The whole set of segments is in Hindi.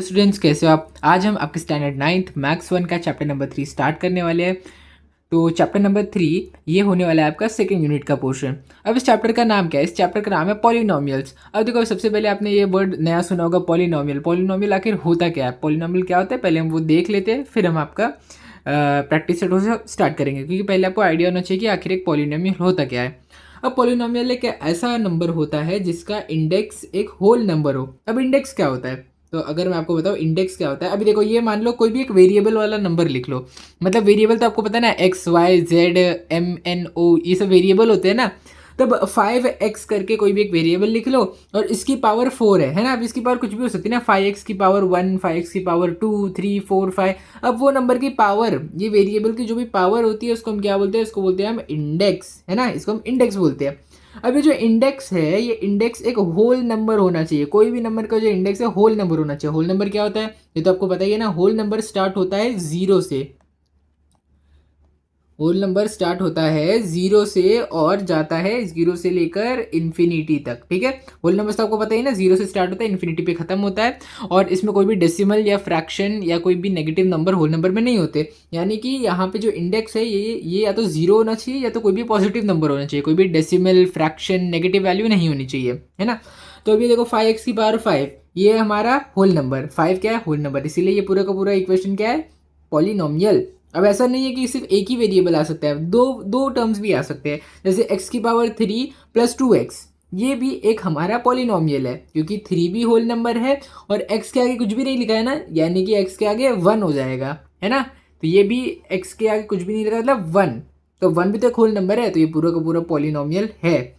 स्टूडेंट्स, कैसे हो आप। आज हम आपके स्टैंडर्ड 9th मैथ्स 1 का चैप्टर नंबर 3 स्टार्ट करने वाले हैं। तो चैप्टर नंबर 3 ये होने वाला है आपका सेकंड यूनिट का पोर्शन। अब इस चैप्टर का नाम क्या है? इस चैप्टर का नाम है पॉलिनोमियल्स। अब देखो, सबसे पहले आपने ये वर्ड नया सुना होगा, पॉलिनोमियल। पॉलिनोमियल आखिर होता क्या है, पॉलिनोमियल क्या होता है, पहले हम वो देख लेते हैं, फिर हम आपका प्रैक्टिस सेट से स्टार्ट करेंगे, क्योंकि पहले आपको आइडिया होना चाहिए कि आखिर एक पॉलिनोमियल होता क्या है। अब पॉलिनोमियल एक ऐसा नंबर होता है जिसका इंडेक्स एक होल नंबर हो। अब इंडेक्स क्या होता है, तो अगर मैं आपको बताऊँ इंडेक्स क्या होता है, अभी देखो ये मान लो कोई भी एक वेरिएबल वाला नंबर लिख लो। मतलब वेरिएबल तो आपको पता है ना, X Y Z M N O, ये सब वेरिएबल होते हैं ना। तब 5x करके कोई भी एक वेरिएबल लिख लो और इसकी पावर 4 है ना। अब इसकी पावर कुछ भी हो सकती है ना, 5x की पावर 1, 5x की पावर 2, 3, 4, 5। अब वो नंबर की पावर, ये वेरिएबल की जो भी पावर होती है उसको हम क्या बोलते हैं, इसको बोलते हैं हम इंडेक्स, है ना, इसको हम इंडेक्स बोलते हैं। अब ये जो इंडेक्स है, ये इंडेक्स एक होल नंबर होना चाहिए। कोई भी नंबर का जो इंडेक्स है होल नंबर होना चाहिए। होल नंबर क्या होता है ये तो आपको पता ही है ना, होल नंबर स्टार्ट होता है जीरो से। होल नंबर स्टार्ट होता है जीरो से और जाता है जीरो से लेकर इन्फिनिटी तक। ठीक है, होल नंबर तो आपको पता ही ना, जीरो से स्टार्ट होता है, इन्फिनिटी पे खत्म होता है। और इसमें कोई भी डेसिमल या फ्रैक्शन या कोई भी नेगेटिव नंबर होल नंबर में नहीं होते। यानी कि यहाँ पे जो इंडेक्स है ये या तो जीरो होना चाहिए या तो कोई भी पॉजिटिव नंबर होना चाहिए। कोई भी डेसिमल फ्रैक्शन नेगेटिव वैल्यू नहीं होनी चाहिए, है ना। तो अभी देखो 5x की पावर 5, ये हमारा होल नंबर। 5 क्या है, होल नंबर, इसीलिए ये पूरा का पूरा इक्वेशन क्या है, पॉलिनोमियल। अब ऐसा नहीं है कि सिर्फ एक ही वेरिएबल आ सकता है, दो दो टर्म्स भी आ सकते हैं। जैसे x की पावर 3 प्लस 2x, ये भी एक हमारा पॉलिनोमियल है, क्योंकि 3 भी होल नंबर है और x के आगे कुछ भी नहीं लिखा है ना, यानी कि x के आगे 1 हो जाएगा, है ना। तो ये भी x के आगे कुछ भी नहीं लिखा, मतलब 1। तो 1 भी तो एक होल नंबर है, तो ये पूरा का पूरा पॉलिनोमियल है।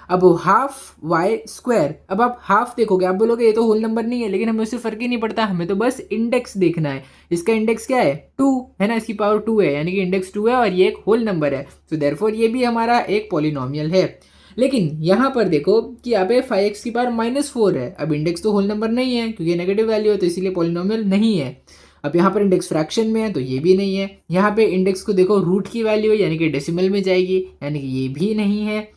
अब हाफ वाई स्क्वायर, अब आप हाफ देखोगे, आप बोलोगे ये तो होल नंबर नहीं है, लेकिन हमें उससे फर्क ही नहीं पड़ता, हमें तो बस इंडेक्स देखना है। इसका इंडेक्स क्या है, 2 है ना, इसकी पावर 2 है, यानी कि इंडेक्स 2 है और ये एक होल नंबर है। तो देयरफॉर ये भी हमारा एक पॉलिनोमियल है। लेकिन यहाँ पर देखो कि यहाँ पे 5x की पावर -4 है। अब इंडेक्स तो होल नंबर नहीं है, क्योंकि नेगेटिव वैल्यू है, तो इसीलिए पॉलिनोमियल नहीं है। अब यहाँ पर इंडेक्स फ्रैक्शन में है, तो ये भी नहीं है। यहाँ पे इंडेक्स को देखो रूट की वैल्यू है, यानी कि डेसिमल में जाएगी, यानी कि ये भी नहीं है।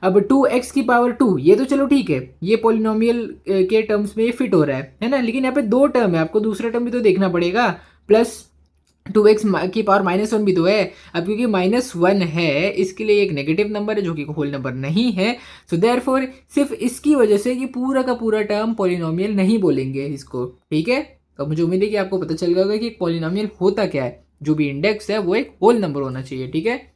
अब 2x की पावर 2, ये तो चलो ठीक है, ये पॉलिनोमियल के टर्म्स में ये फिट हो रहा है ना। लेकिन यहाँ पे दो टर्म है, आपको दूसरा टर्म भी तो देखना पड़ेगा। प्लस 2x की पावर -1 भी तो है। अब क्योंकि -1 है, इसके लिए एक नेगेटिव नंबर है जो कि होल नंबर नहीं है। सो देयरफॉर सिर्फ इसकी वजह से ये पूरा का पूरा टर्म पॉलिनोमियल नहीं बोलेंगे इसको। ठीक है, तो मुझे उम्मीद है कि आपको पता चल गया होगा कि पॉलिनोमियल होता क्या है। जो भी इंडेक्स है वो एक होल नंबर होना चाहिए। ठीक है,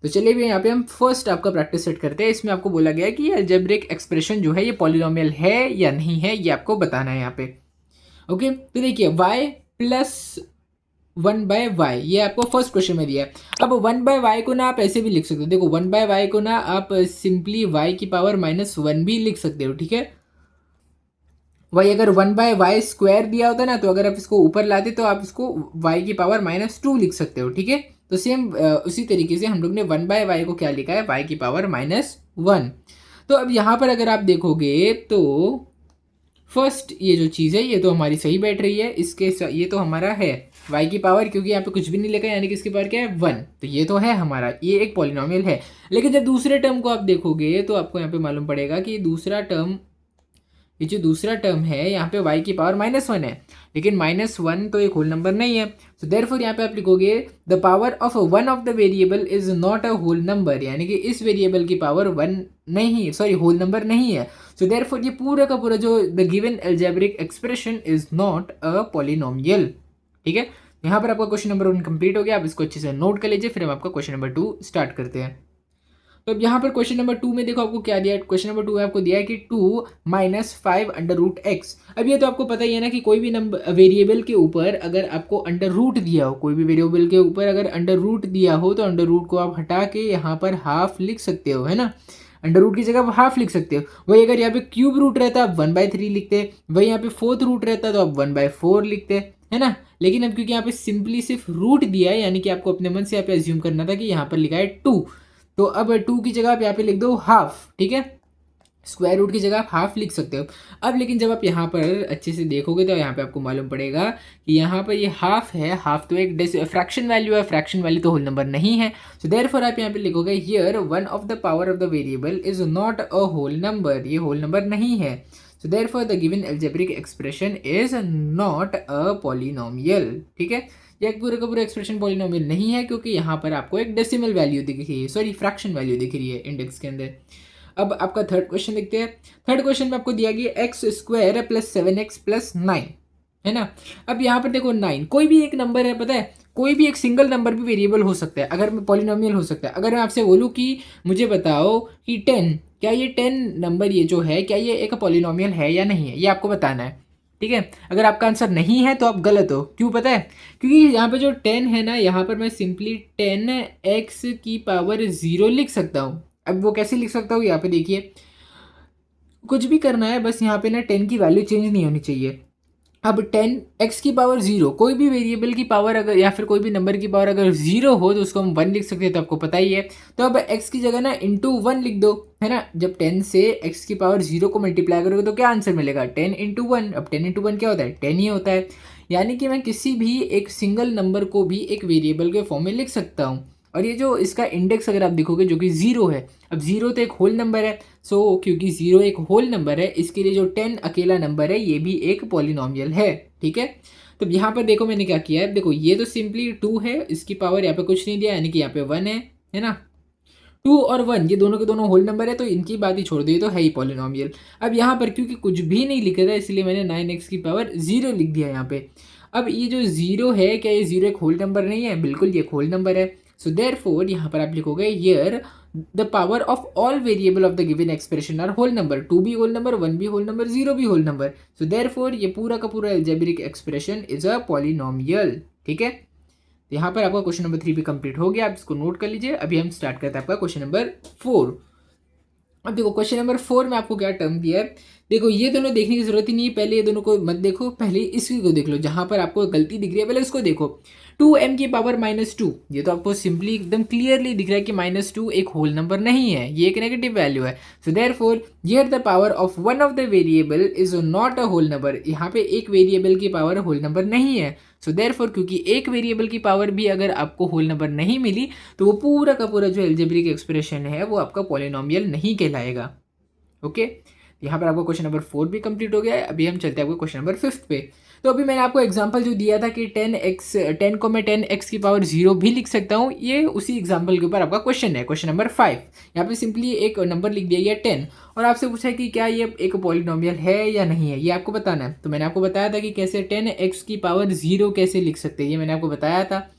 तो चलिए भी यहाँ पे हम फर्स्ट आपका प्रैक्टिस सेट करते हैं। इसमें आपको बोला गया है कि अलजेब्रिक एक्सप्रेशन जो है ये पॉलिनोमियल है या नहीं है, ये आपको बताना है यहाँ पे। ओके, तो देखिए y प्लस 1/y, ये आपको फर्स्ट क्वेश्चन में दिया है। अब 1/y को ना आप ऐसे भी लिख सकते हो, देखो 1/y को ना आप सिंपली y की पावर -1 भी लिख सकते हो। ठीक है, वही अगर 1/y स्क्वायर दिया होता ना, तो अगर आप इसको ऊपर लाते तो आप इसको y की पावर -2 लिख सकते हो। ठीक है, तो सेम उसी तरीके से हम लोग ने 1/y को क्या लिखा है, y की पावर -1। तो अब यहाँ पर अगर आप देखोगे तो फर्स्ट ये जो चीज़ है ये तो हमारी सही बैठ रही है। ये तो हमारा है y की पावर, क्योंकि यहाँ पे कुछ भी नहीं लिखा है, यानी कि इसकी पावर क्या है 1। तो ये तो है हमारा, ये एक पॉलिनोमियल है। लेकिन जब दूसरे टर्म को आप देखोगे तो आपको यहाँ पे मालूम पड़ेगा कि दूसरा टर्म, ये जो दूसरा टर्म है यहाँ पे y की पावर -1 है, लेकिन -1 तो एक होल नंबर नहीं है। सो देयरफॉर यहाँ पे आप लिखोगे the power of one of the variable is not a whole number, यानी कि इस वेरिएबल की पावर 1 नहीं, सॉरी होल नंबर नहीं है। सो देयरफॉर ये पूरा का पूरा जो the given algebraic expression is not a polynomial. ठीक है, यहाँ पर आपका क्वेश्चन नंबर 1 कंप्लीट हो गया। आप इसको अच्छे से नोट कर लीजिए, फिर हम आपका क्वेश्चन नंबर 2 स्टार्ट करते हैं। तो अब यहाँ पर क्वेश्चन नंबर 2 में देखो आपको क्या दिया है। क्वेश्चन नंबर 2 में आपको दिया है कि 2 - 5√x। अब ये तो आपको पता ही है ना कि कोई भी नंबर वेरिएबल के ऊपर अगर आपको अंडर रूट दिया हो, कोई भी वेरिएबल के ऊपर अगर अंडर रूट दिया हो, तो अंडर रूट को आप हटा के यहाँ पर हाफ लिख सकते हो, है ना। अंडर रूट की जगह आप हाफ लिख सकते हो। वही अगर यहाँ पे क्यूब रूट रहता आप 1/3 लिखते, वही यहाँ पे फोर्थ रूट रहता तो आप 1/4 लिखते, है ना। लेकिन अब क्योंकि यहाँ पे सिंपली सिर्फ रूट दिया है, यानी कि आपको अपने मन से यहाँ पे एज्यूम करना था कि यहाँ पर लिखा है 2, तो अब 2 की जगह आप यहाँ पे लिख दो हाफ। ठीक है, स्क्वायर रूट की जगह आप हाफ लिख सकते हो। अब लेकिन जब आप यहाँ पर अच्छे से देखोगे तो यहाँ पे आपको मालूम पड़ेगा कि यहाँ पर ये हाफ है। हाफ तो एक फ्रैक्शन वैल्यू है, फ्रैक्शन वैल्यू तो होल नंबर नहीं है। सो देयरफॉर आप यहाँ पे लिखोगे here one of the power of the variable is not a whole number, ये होल नंबर नहीं है। So therefore the given algebraic expression is not a polynomial. ठीक है, ये पूरे का पूरा एक्सप्रेशन पॉलिनोमियल नहीं है क्योंकि यहाँ पर आपको एक डेसिमल वैल्यू दिख रही है, सॉरी फ्रैक्शन वैल्यू दिख रही है इंडेक्स के अंदर। अब आपका थर्ड क्वेश्चन देखते हैं। थर्ड क्वेश्चन में आपको दिया गया x square plus 7x plus 9, है ना। अब यहाँ पर देखो 9 कोई भी एक नंबर है, पता है कोई भी एक सिंगल नंबर भी वेरिएबल हो सकता है, अगर मैं पॉलिनोमियल हो सकता है। अगर मैं आपसे बोलूँ कि मुझे बताओ कि 10, क्या ये 10 नंबर ये जो है क्या ये एक पॉलिनोमियल है या नहीं है, ये आपको बताना है। ठीक है, अगर आपका आंसर नहीं है तो आप गलत हो। क्यों पता है, क्योंकि यहाँ पे जो 10 है ना, यहाँ पर मैं सिंपली 10x की पावर 0 लिख सकता हूँ। अब वो कैसे लिख सकता हूँ, यहाँ पे देखिए, कुछ भी करना है बस यहाँ पे ना 10 की वैल्यू चेंज नहीं होनी चाहिए। अब 10x की पावर 0, कोई भी वेरिएबल की पावर अगर या फिर कोई भी नंबर की पावर अगर 0 हो तो उसको हम 1 लिख सकते हैं, तो आपको पता ही है। तो अब x की जगह ना इंटू 1 लिख दो, है ना। जब 10 से x की पावर 0 को मल्टीप्लाई करोगे तो क्या आंसर मिलेगा, 10 इंटू 1। अब 10 इंटू 1 क्या होता है, 10 ही होता है। यानी कि मैं किसी भी एक सिंगल नंबर को भी एक वेरिएबल के फॉर्म में लिख सकता हूँ। और ये जो इसका इंडेक्स अगर आप देखोगे जो कि 0 है, अब 0 तो एक होल नंबर है, सो क्योंकि 0 एक होल नंबर है इसके लिए जो 10 अकेला नंबर है ये भी एक पॉलिनोमियल है। ठीक है, तो यहाँ पर देखो मैंने क्या किया है, देखो ये तो सिंपली 2 है, इसकी पावर यहाँ पे कुछ नहीं दिया, यानी कि यहाँ पे 1 है ना। 2 और 1 ये दोनों के दोनों होल नंबर है, तो इनकी बात ही छोड़ दी, तो है ही पॉलिनोमियल। अब यहाँ पर क्योंकि कुछ भी नहीं लिखा था इसलिए मैंने 9x की पावर 0 लिख दिया यहाँ पे। अब ये जो 0 है, क्या ये 0 एक होल नंबर नहीं है, बिल्कुल ये एक होल नंबर है। सो देयरफॉर यहाँ पर आप लिखोगे here the power of all variable of the given expression are whole number, 2 भी होल नंबर, 1 भी होल नंबर, 0 भी होल नंबर। सो देयरफॉर ये पूरा का पूरा algebraic expression is a polynomial. ठीक है, यहाँ पर आपका क्वेश्चन नंबर 3 भी कंप्लीट हो गया, आप इसको नोट कर लीजिए। अभी हम स्टार्ट करते हैं आपका क्वेश्चन नंबर 4। अब देखो क्वेश्चन नंबर 4 में आपको क्या टर्म दिया है, देखो ये दोनों देखने की जरूरत ही नहीं है, पहले ये दोनों को मत देखो, पहले इसी को देख लो, जहां पर आपको गलती दिख रही है पहले उसको देखो। 2m की पावर -2, ये तो आपको सिंपली एकदम क्लियरली दिख रहा है कि -2 एक होल नंबर नहीं है, ये एक नेगेटिव वैल्यू है। So therefore here the power of one of the variable is not a whole number, यहाँ पे एक वेरिएबल की पावर होल नंबर नहीं है। सो देयरफॉर क्योंकि एक वेरिएबल की पावर भी अगर आपको होल नंबर नहीं मिली तो वो पूरा का पूरा जो एल्जेब्रिक एक्सप्रेशन है वो आपका पॉलिनोमियल नहीं कहलाएगा। ओके, यहाँ पर आपको क्वेश्चन नंबर 4 भी कंप्लीट हो गया है। अभी हम चलते हैं आपको क्वेश्चन नंबर 5 पे। तो अभी मैंने आपको एग्जांपल जो दिया था कि 10 को मैं 10x की पावर 0 भी लिख सकता हूँ, ये उसी एग्जांपल के ऊपर आपका क्वेश्चन है। क्वेश्चन नंबर 5, यहाँ पे सिंपली एक नंबर लिख दिया गया 10 और आपसे पूछा है कि क्या ये एक पॉलिनोमियल है या नहीं है, ये आपको बताना है। तो मैंने आपको बताया था कि कैसे 10x की पावर 0 कैसे लिख सकते हैं, ये मैंने आपको बताया था,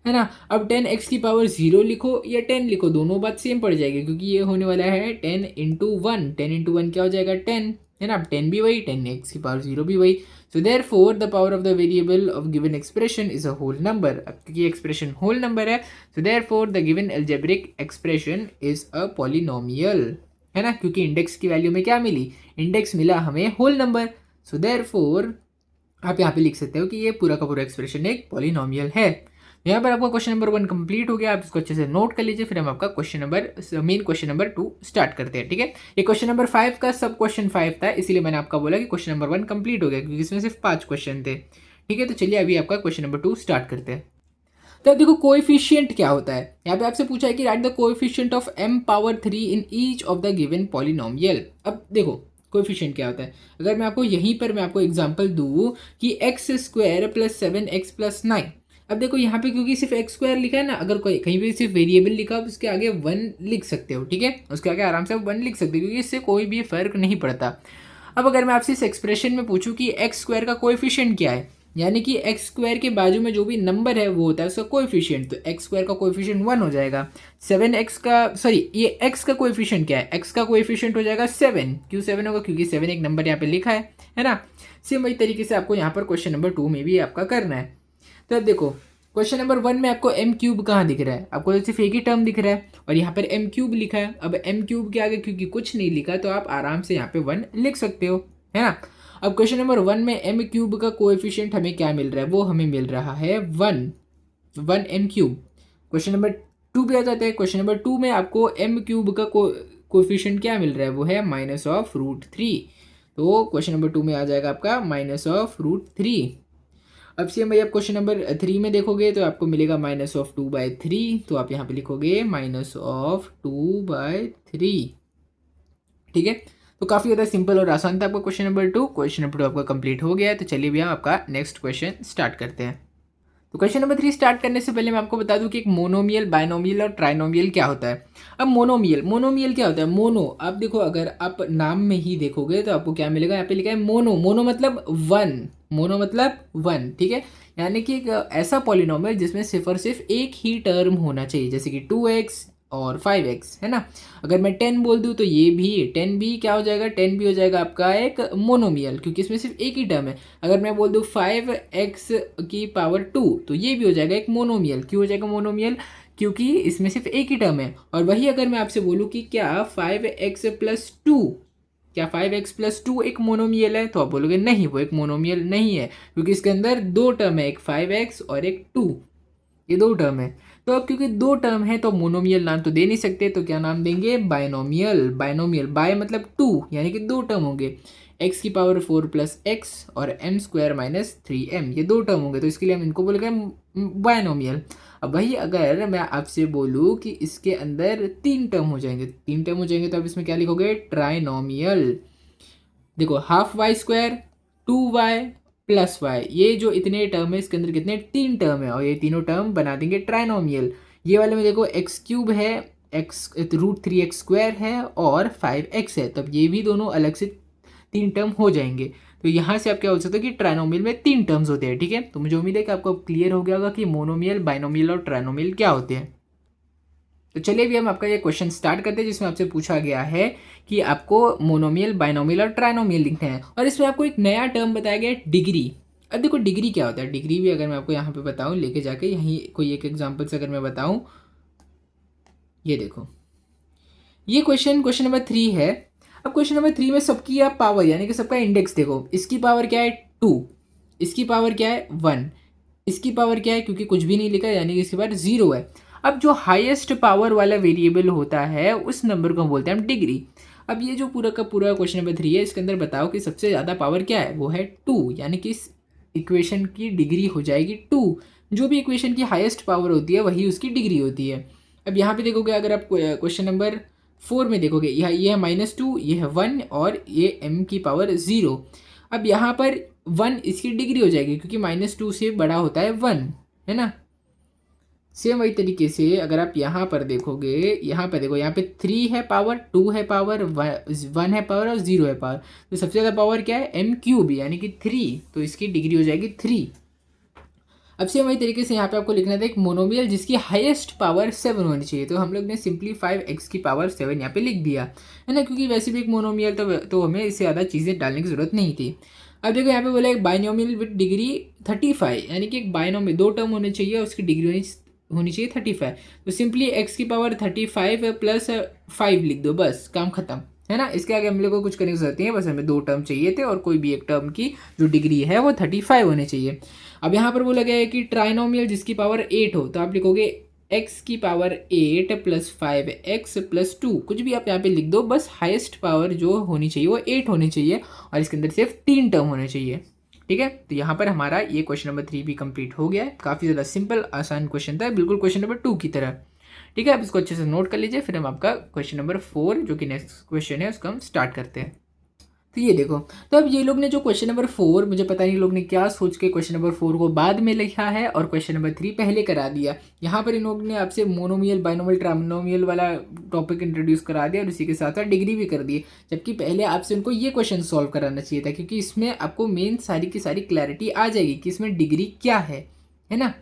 है ना। अब 10x की पावर 0 लिखो या 10 लिखो, दोनों बात सेम पड़ जाएगी क्योंकि ये होने वाला है 10 इंटू 1, 10 इंटू 1 क्या हो जाएगा 10, है ना। अब 10 भी वही, 10x की पावर 0 भी वही। So therefore the power of the variable of given expression is a whole number. अब क्योंकि एक्सप्रेशन होल नंबर है, so therefore the given algebraic expression is a polynomial, है ना, क्योंकि इंडेक्स की वैल्यू में क्या मिली, इंडेक्स मिला हमें होल नंबर। सो देयरफॉर आप यहाँ पे लिख सकते हो कि ये पूरा का पूरा एक्सप्रेशन एक पॉलिनोमियल है। यहाँ पर आपका क्वेश्चन नंबर 1 कंप्लीट हो गया, आप इसको अच्छे से नोट कर लीजिए। फिर हम आपका मेन क्वेश्चन नंबर 2 स्टार्ट करते हैं। ठीक है, ये क्वेश्चन नंबर 5 का सब क्वेश्चन 5 था, इसीलिए मैंने आपका बोला कि क्वेश्चन नंबर 1 कंप्लीट हो गया क्योंकि इसमें सिर्फ 5 क्वेश्चन थे। ठीक है, तो चलिए अभी आपका क्वेश्चन नंबर 2 स्टार्ट करते हैं। तो अब देखो कोएफिशिएंट क्या होता है, यहाँ पे आपसे पूछा है कि right the coefficient of m power 3 in each of the given polynomial. अब देखो कोएफिशिएंट क्या होता है, अगर मैं आपको यहीं पर मैं आपको एग्जांपल दूँ कि x square plus 7x plus 9। अब देखो यहाँ पे क्योंकि सिर्फ एक्स स्क्वायर लिखा है ना, अगर कोई कहीं पे सिर्फ वेरिएबल लिखा हो तो उसके आगे 1 लिख सकते हो। ठीक है, उसके आगे आराम से 1 लिख सकते हो क्योंकि इससे कोई भी फर्क नहीं पड़ता। अब अगर मैं आपसे इस एक्सप्रेशन में पूछूं कि एक्स स्क्वायर का कोएफिशिएंट क्या है, यानी कि एक्स स्क्वायर के बाजू में जो भी नंबर है वो होता है उसका कोएफिशिएंट, तो एक्स स्क्वायर का कोएफिशिएंट 1 हो जाएगा। 7x का सॉरी ये x का कोएफिशिएंट क्या है, x का कोएफिशिएंट हो जाएगा 7। क्यों 7 होगा, क्योंकि 7 एक नंबर यहाँ पे लिखा है ना। सेम वही तरीके से आपको यहाँ पर क्वेश्चन नंबर 2 में भी आपका करना है। तो अब देखो क्वेश्चन नंबर 1 में आपको m क्यूब कहाँ दिख रहा है, आपको सिर्फ एक ही टर्म दिख रहा है और यहाँ पर m क्यूब लिखा है। अब m क्यूब के आगे क्योंकि कुछ नहीं लिखा तो आप आराम से यहाँ पे 1 लिख सकते हो, है ना। अब क्वेश्चन नंबर 1 में m क्यूब का कोएफिशिएंट हमें क्या मिल रहा है, वो हमें मिल रहा है 1 m क्यूब। क्वेश्चन नंबर 2 पे आ जाते हैं। क्वेश्चन नंबर 2 में आपको m क्यूब का कोएफिशिएंट क्या मिल रहा है, वो है -√3। तो क्वेश्चन नंबर 2 में आ जाएगा आपका -√3। अब सेम भाई आप क्वेश्चन नंबर 3 में देखोगे तो आपको मिलेगा -2/3, तो आप यहाँ पे लिखोगे -2/3। ठीक है, तो काफ़ी ज़्यादा सिंपल और आसान था आपका क्वेश्चन नंबर 2। क्वेश्चन नंबर 2 आपका कंप्लीट हो गया है। तो चलिए भैया आपका नेक्स्ट क्वेश्चन स्टार्ट करते हैं। तो क्वेश्चन नंबर 3 स्टार्ट करने से पहले मैं आपको बता दूं कि एक मोनोमियल, बायनोमियल और ट्राइनोमियल क्या होता है। अब मोनोमियल क्या होता है। मोनो, आप देखो अगर आप नाम में ही देखोगे तो आपको क्या मिलेगा, यहाँ पे लिखा है मोनो। मोनो मतलब वन, मोनो मतलब वन, ठीक है। यानी कि एक ऐसा पॉलिनोमियल जिसमें सिर्फ और सिर्फ एक ही टर्म होना चाहिए, जैसे कि 2x और 5x, है ना। अगर मैं 10 बोल दूँ तो ये भी 10 भी क्या हो जाएगा, 10 भी हो जाएगा आपका एक मोनोमियल, क्योंकि इसमें सिर्फ एक ही टर्म है। अगर मैं बोल दूँ 5x की पावर 2 तो ये भी हो जाएगा एक मोनोमियल। क्यों हो जाएगा मोनोमियल, क्योंकि इसमें सिर्फ एक ही टर्म है। और वही अगर मैं आपसे बोलूँ कि क्या 5x+2, क्या 5x+2 एक मोनोमियल है, तो आप बोलोगे नहीं, वो एक मोनोमियल नहीं है, क्योंकि इसके अंदर दो टर्म है, एक 5x और एक 2, ये दो टर्म है। तो अब क्योंकि दो टर्म है तो मोनोमियल नाम तो दे नहीं सकते, तो क्या नाम देंगे, बायनोमियल। बायनोमियल, बाय मतलब टू, यानी कि दो टर्म होंगे, x की पावर 4 प्लस एक्स और m² - 3m, ये दो टर्म होंगे, तो इसके लिए हम इनको बोलेंगे बायनोमियल। अब वही अगर मैं आपसे बोलूँ कि इसके अंदर तीन टर्म हो जाएंगे, तीन टर्म हो जाएंगे, तो आप इसमें क्या लिखोगे, ट्राइनोमियल। देखो ½ 2y प्लस वाई, ये जो इतने टर्म है इसके अंदर कितने, तीन टर्म है, और ये तीनों टर्म बना देंगे ट्राइनोमियल। ये वाले में देखो x³ है, x √3x² है और 5x है, तब ये भी दोनों अलग से तीन टर्म हो जाएंगे। तो यहाँ से आप क्या बोल सकते हो कि ट्राइनोमियल में तीन टर्म्स होते हैं, ठीक है। तो मुझे उम्मीद है कि आपको क्लियर हो गया होगा कि मोनोमियल, बाइनोमियल और ट्राइनोमियल क्या होते हैं। तो चलिए भी हम आपका ये क्वेश्चन स्टार्ट करते हैं, जिसमें आपसे पूछा गया है कि आपको मोनोमियल, बाइनोमियल और ट्राइनोमियल लिखना है, और इसमें आपको एक नया टर्म बताया गया है, डिग्री। अब देखो डिग्री क्या होता है, डिग्री भी अगर मैं आपको यहाँ पे बताऊँ, लेके जाके यहीं कोई एक एग्जाम्पल से अगर मैं बताऊँ, ये देखो, ये क्वेश्चन नंबर 3 है। अब क्वेश्चन नंबर 3 में सबकी आप पावर, यानी कि सबका इंडेक्स देखो, इसकी पावर क्या है 2, इसकी पावर क्या है 1, इसकी पावर क्या है, क्योंकि कुछ भी नहीं लिखा है, यानी कि इसकी पावर 0 है। अब जो हाईएस्ट पावर वाला वेरिएबल होता है उस नंबर को हम बोलते हैं हम डिग्री। अब ये जो पूरा का पूरा क्वेश्चन नंबर 3 है, इसके अंदर बताओ कि सबसे ज़्यादा पावर क्या है, वो है 2, यानी कि इस इक्वेशन की डिग्री हो जाएगी 2। जो भी इक्वेशन की हाईएस्ट पावर होती है वही उसकी डिग्री होती है। अब यहाँ पे देखोगे, अगर आप क्वेश्चन नंबर 4 में देखोगे, ये है -2, ये है 1 और ये m की पावर 0। अब यहाँ पर 1 इसकी डिग्री हो जाएगी, क्योंकि -2 से बड़ा होता है 1, है ना। सेम वही तरीके से अगर आप यहाँ पर देखोगे, यहाँ पर देखो, यहाँ पे 3 है पावर, 2 है पावर, 1 है पावर और 0 है पावर, तो सबसे ज़्यादा पावर क्या है, m³ यानी कि 3, तो इसकी डिग्री हो जाएगी 3। अब सेम वही तरीके से यहाँ पे आपको लिखना था एक मोनोमियल जिसकी हाईएस्ट पावर 7 होनी चाहिए, तो हम लोग ने सिंपली 5x की पावर 7 यहाँ पे लिख दिया, है ना, क्योंकि वैसे भी एक मोनोमियल तो हमें इससे ज़्यादा चीज़ें डालने की ज़रूरत नहीं थी। अब देखो यहाँ पे बोला एक बाइनोमियल विद डिग्री 35, यानी कि एक बाइनोमियल दो टर्म होने चाहिए और उसकी डिग्री होनी चाहिए 35, तो सिंपली x की पावर 35 प्लस 5 लिख दो, बस काम खत्म, है ना। इसके आगे हम लोग को कुछ करने की जरूरत नहीं है, बस हमें दो टर्म चाहिए थे और कोई भी एक टर्म की जो डिग्री है वो 35 होनी चाहिए। अब यहाँ पर बोला गया है कि ट्राइनोमियल जिसकी पावर 8 हो, तो आप लिखोगे x की पावर 8 प्लस 5x प्लस 2, कुछ भी आप यहाँ पे लिख दो, बस हाईएस्ट पावर जो होनी चाहिए वो 8 होनी चाहिए और इसके अंदर सिर्फ तीन टर्म होने चाहिए, ठीक है। तो यहाँ पर हमारा ये क्वेश्चन नंबर 3 भी कंप्लीट हो गया है। काफ़ी ज़्यादा सिंपल आसान क्वेश्चन था, बिल्कुल क्वेश्चन नंबर 2 की तरह, ठीक है। अब इसको अच्छे से नोट कर लीजिए, फिर हम आपका क्वेश्चन नंबर 4 जो कि नेक्स्ट क्वेश्चन है उसको हम स्टार्ट करते हैं। तो ये देखो, तो अब ये लोग ने जो क्वेश्चन नंबर 4, मुझे पता नहीं लोग ने क्या सोच के क्वेश्चन नंबर 4 को बाद में लिखा है और क्वेश्चन नंबर 3 पहले करा दिया। यहाँ पर इन लोगों ने आपसे मोनोमियल, बाइनोमियल, ट्राइनोमियल वाला टॉपिक इंट्रोड्यूस करा दिया और उसी के साथ साथ डिग्री भी कर दी, जबकि पहले आपसे उनको ये क्वेश्चन सॉल्व कराना चाहिए था, क्योंकि इसमें आपको मेन सारी की सारी क्लैरिटी आ जाएगी कि इसमें डिग्री क्या है ना।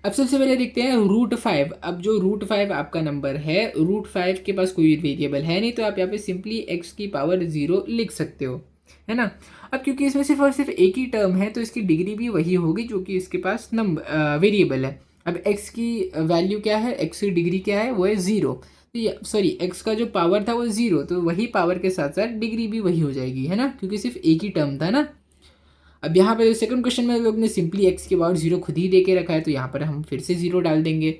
अब सबसे पहले देखते हैं √5। अब जो √5 आपका नंबर है, √5 के पास कोई वेरिएबल है नहीं, तो आप यहाँ पे सिंपली x की पावर 0 लिख सकते हो, है ना। अब क्योंकि इसमें सिर्फ और सिर्फ एक ही टर्म है तो इसकी डिग्री भी वही होगी जो कि इसके पास नंबर वेरिएबल है। अब x की वैल्यू क्या है, x की डिग्री क्या है, वो है 0, तो ये सॉरी x का जो पावर था वो 0, तो वही पावर के साथ साथ डिग्री भी वही हो जाएगी, है ना, क्योंकि सिर्फ एक ही टर्म था ना। अब यहाँ पे सेकंड क्वेश्चन में लोग ने सिंपली x की पावर 0 खुद ही दे के रखा है, तो यहाँ पर हम फिर से 0 डाल देंगे।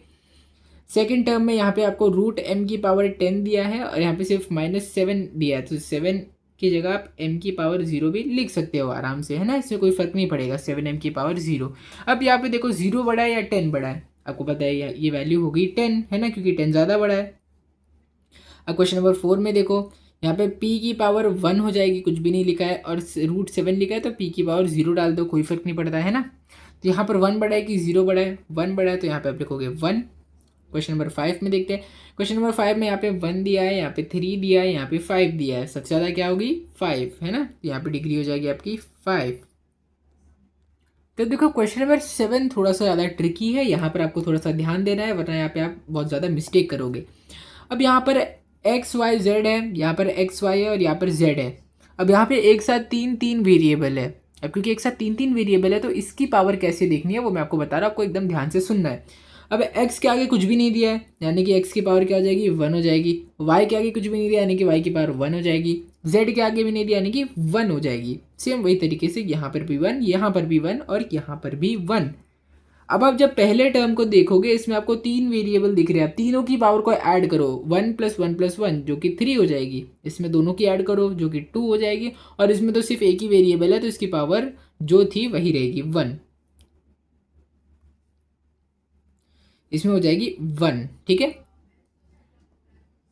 सेकंड टर्म में यहाँ पे आपको √m की पावर 10 दिया है और यहाँ पे सिर्फ -7 दिया है, तो 7 की जगह आप m की पावर 0 भी लिख सकते हो आराम से, है ना, इसमें कोई फ़र्क नहीं पड़ेगा, 7m की पावर 0। अब यहाँ पे देखो 0 बड़ा है या 10 बड़ा है, आपको पता है ये वैल्यू होगी 10, है ना, क्योंकि 10 ज़्यादा बड़ा है। अब क्वेश्चन नंबर 4 में देखो, यहाँ पे p की पावर 1 हो जाएगी, कुछ भी नहीं लिखा है, और √7 लिखा है तो p की पावर 0 डाल दो, कोई फर्क नहीं पड़ता है ना। तो यहाँ पर 1 बड़ा है कि 0 बड़ा है, 1 बड़ा है, तो यहाँ पे आप लिखोगे 1। क्वेश्चन नंबर 5 में देखते हैं। क्वेश्चन नंबर 5 में यहाँ पे 1 दिया है, यहाँ पे 3 दिया है, यहाँ पे 5 दिया है, सबसे ज़्यादा क्या होगी 5 है ना, तो यहाँ पे डिग्री हो जाएगी आपकी 5। तो देखो क्वेश्चन नंबर 7 थोड़ा सा ज़्यादा ट्रिकी है, यहाँ पर आपको थोड़ा सा ध्यान देना है, वरना यहाँ पे आप बहुत ज़्यादा मिस्टेक करोगे। अब यहाँ पर एक्स वाई जेड है, यहाँ पर एक्स वाई है और यहाँ पर जेड है। अब यहाँ पे एक साथ तीन तीन वेरिएबल है। अब क्योंकि एक साथ तीन तीन वेरिएबल है तो इसकी पावर कैसे देखनी है वो मैं आपको बता रहा हूँ, आपको एकदम ध्यान से सुनना है। अब एक्स के आगे कुछ भी नहीं दिया है, यानी कि एक्स की पावर क्या हो जाएगी 1 हो जाएगी। वाई के आगे कुछ भी नहीं दिया, यानी कि वाई की पावर 1 हो जाएगी। जेड के आगे भी नहीं दिया, यानी कि 1 हो जाएगी। सेम वही तरीके से यहाँ पर भी 1, यहाँ पर भी 1 और यहाँ पर भी 1। अब आप जब पहले टर्म को देखोगे, इसमें आपको तीन वेरिएबल दिख रहे हैं, आप तीनों की पावर को ऐड करो, 1 + 1 + 1 जो कि 3 हो जाएगी, इसमें दोनों की ऐड करो जो कि 2 हो जाएगी, और इसमें तो सिर्फ एक ही वेरिएबल है तो इसकी पावर जो थी वही रहेगी 1, इसमें हो जाएगी 1। ठीक है,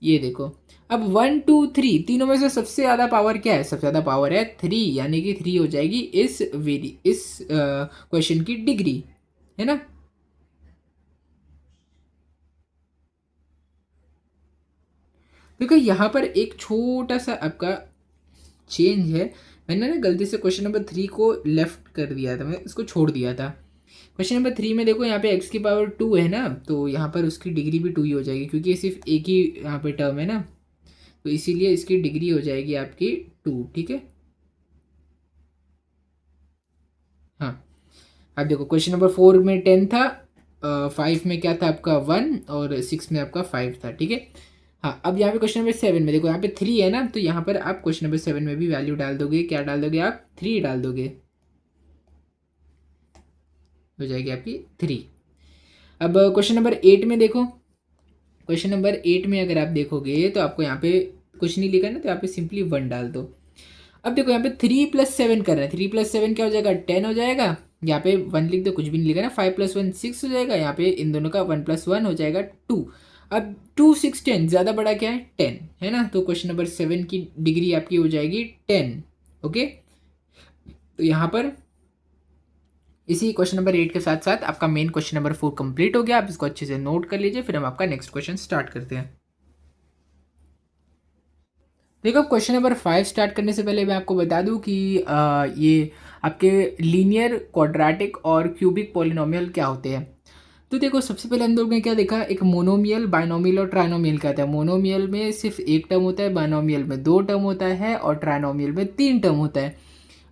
ये देखो। अब 1 2 3 तीनों में से सबसे ज़्यादा पावर क्या है, सबसे ज़्यादा पावर है 3, यानी कि 3 हो जाएगी इस क्वेश्चन की डिग्री, है ना। देखो यहाँ पर एक छोटा सा आपका चेंज है, मैंने ना गलती से क्वेश्चन नंबर 3 को लेफ्ट कर दिया था, मैं इसको छोड़ दिया था। क्वेश्चन नंबर 3 में देखो यहाँ पे एक्स की पावर 2 है ना, तो यहाँ पर उसकी डिग्री भी 2 ही हो जाएगी, क्योंकि ये सिर्फ एक ही यहाँ पे टर्म है ना, तो इसीलिए इसकी डिग्री हो जाएगी आपकी 2। ठीक है, हाँ। अब देखो क्वेश्चन नंबर 4 में 10 था, 5 में क्या था आपका 1, और 6 में आपका 5 था। ठीक है, हाँ। अब यहाँ पे क्वेश्चन नंबर 7 में देखो, यहाँ पे 3 है ना, तो यहाँ पर आप क्वेश्चन नंबर 7 में भी वैल्यू डाल दोगे, क्या डाल दोगे आप 3 डाल दोगे, हो जाएगी आपकी 3। अब क्वेश्चन नंबर 8 में देखो, क्वेश्चन नंबर 8 में अगर आप देखोगे तो आपको यहाँ पे कुछ नहीं लिखा ना, तो यहाँ पे सिंपली 1 डाल दो। अब देखो यहाँ पे 3 + 7 कर रहे हैं, 3 + 7 क्या हो जाएगा 10 हो जाएगा, यहाँ पे 1 लिख दो, कुछ भी नहीं लिखा ना। 5 + 1 6 हो जाएगा, यहाँ पे इन दोनों का 1 + 1 हो जाएगा 2। अब 2 6 10 ज़्यादा बड़ा क्या है 10 है ना, तो क्वेश्चन नंबर 7 की डिग्री आपकी हो जाएगी 10। ओके, तो यहाँ पर इसी क्वेश्चन नंबर 8 के साथ साथ आपका मेन क्वेश्चन नंबर 4 कंप्लीट हो गया। आप इसको अच्छे से नोट कर लीजिए, फिर हम आपका नेक्स्ट क्वेश्चन स्टार्ट करते हैं। देखो क्वेश्चन नंबर 5 स्टार्ट करने से पहले मैं आपको बता दूं कि ये आपके लीनियर, क्वाड्रेटिक और क्यूबिक पॉलिनोमियल क्या होते हैं। तो देखो सबसे पहले हम लोग ने क्या देखा, एक मोनोमियल, बाइनोमियल और ट्राइनोमियल का था। मोनोमियल में सिर्फ एक टर्म होता है, बाइनोमियल में 2 टर्म होता है और ट्राइनोमियल में 3 टर्म होता है।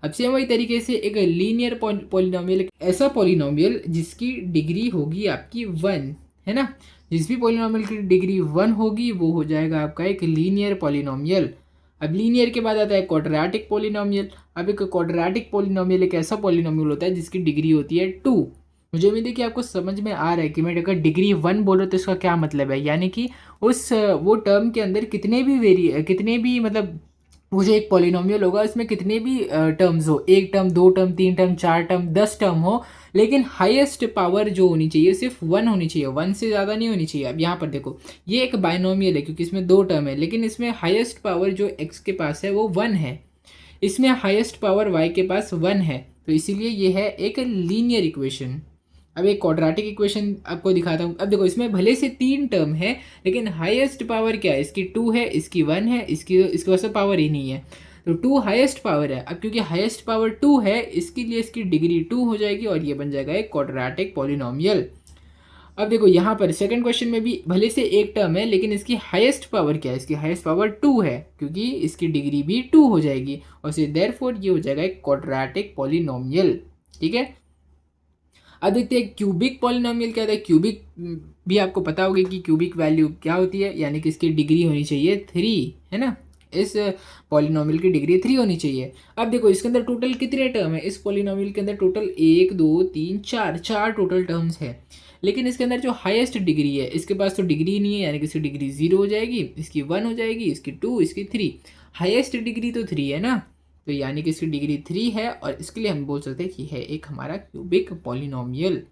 अब सेम वही तरीके से एक लीनियर पॉलिनोमियल, एक ऐसा पॉलिनोमियल जिसकी डिग्री होगी आपकी 1, है ना। जिस भी पॉलिनोमियल की डिग्री 1 होगी वो हो जाएगा आपका एक लीनियर पॉलिनोमियल। अब लीनियर के बाद आता है क्वाड्रेटिक पॉलिनोमियल। अब एक क्वाड्रेटिक पॉलिनोमियल एक ऐसा पॉलिनोमियल होता है जिसकी डिग्री होती है 2। मुझे उम्मीद है कि आपको समझ में आ रहा है कि मैं अगर डिग्री 1 बोलो तो इसका क्या मतलब है, यानी कि उस वो टर्म के अंदर कितने भी मतलब वो जो एक पॉलिनोमियल होगा इसमें कितने भी टर्म्स हो, एक टर्म, दो टर्म, तीन टर्म, चार टर्म, 10 टर्म हो, लेकिन हाईएस्ट पावर जो होनी चाहिए सिर्फ 1 होनी चाहिए, 1 से ज़्यादा नहीं होनी चाहिए। अब यहाँ पर देखो ये एक बाइनोमियल है क्योंकि इसमें 2 टर्म है, लेकिन इसमें हाईएस्ट पावर जो x के पास है वो 1 है, इसमें हाईएस्ट पावर y के पास 1 है, तो इसीलिए ये है एक लीनियर इक्वेशन। अब एक क्वाड्रेटिक इक्वेशन आपको दिखाता हूँ। अब देखो इसमें भले से 3 टर्म है, लेकिन हाईएस्ट पावर क्या है, इसकी 2 है, इसकी 1 है, इसके पास पावर ही नहीं है, तो 2 हाईएस्ट पावर है। अब क्योंकि हाईएस्ट पावर 2 है, इसके लिए इसकी डिग्री 2 हो जाएगी और ये बन जाएगा एक क्वाड्रेटिक पॉलिनोमियल। अब देखो यहाँ पर सेकंड क्वेश्चन में भी भले से एक टर्म है, लेकिन इसकी हाईएस्ट पावर क्या है, इसकी हाईएस्ट पावर 2 है, क्योंकि इसकी डिग्री भी 2 हो जाएगी, और से देयरफॉर ये हो जाएगा एक क्वाड्रेटिक पॉलिनोमियल। ठीक है, अब देखते हैं क्यूबिक पॉलिनोमियल क्या होता है। क्यूबिक भी आपको पता होगा कि क्यूबिक वैल्यू क्या होती है, यानी कि इसकी डिग्री होनी चाहिए 3, है ना। इस पॉलिनोमियल की डिग्री 3 होनी चाहिए। अब देखो इसके अंदर टोटल कितने टर्म है, इस पॉलिनोमियल के अंदर टोटल 1 2 3 4 टोटल टर्म्स है, लेकिन इसके अंदर जो हाईएस्ट डिग्री है इसके पास तो डिग्री नहीं है, यानी कि इसकी डिग्री 0 हो जाएगी, इसकी 1 हो जाएगी, इसकी 2, इसकी 3। हाईएस्ट डिग्री तो 3 है ना, तो यानी कि इसकी डिग्री 3 है, और इसके लिए हम बोल सकते हैं कि है एक हमारा क्यूबिक पॉलिनोमियल।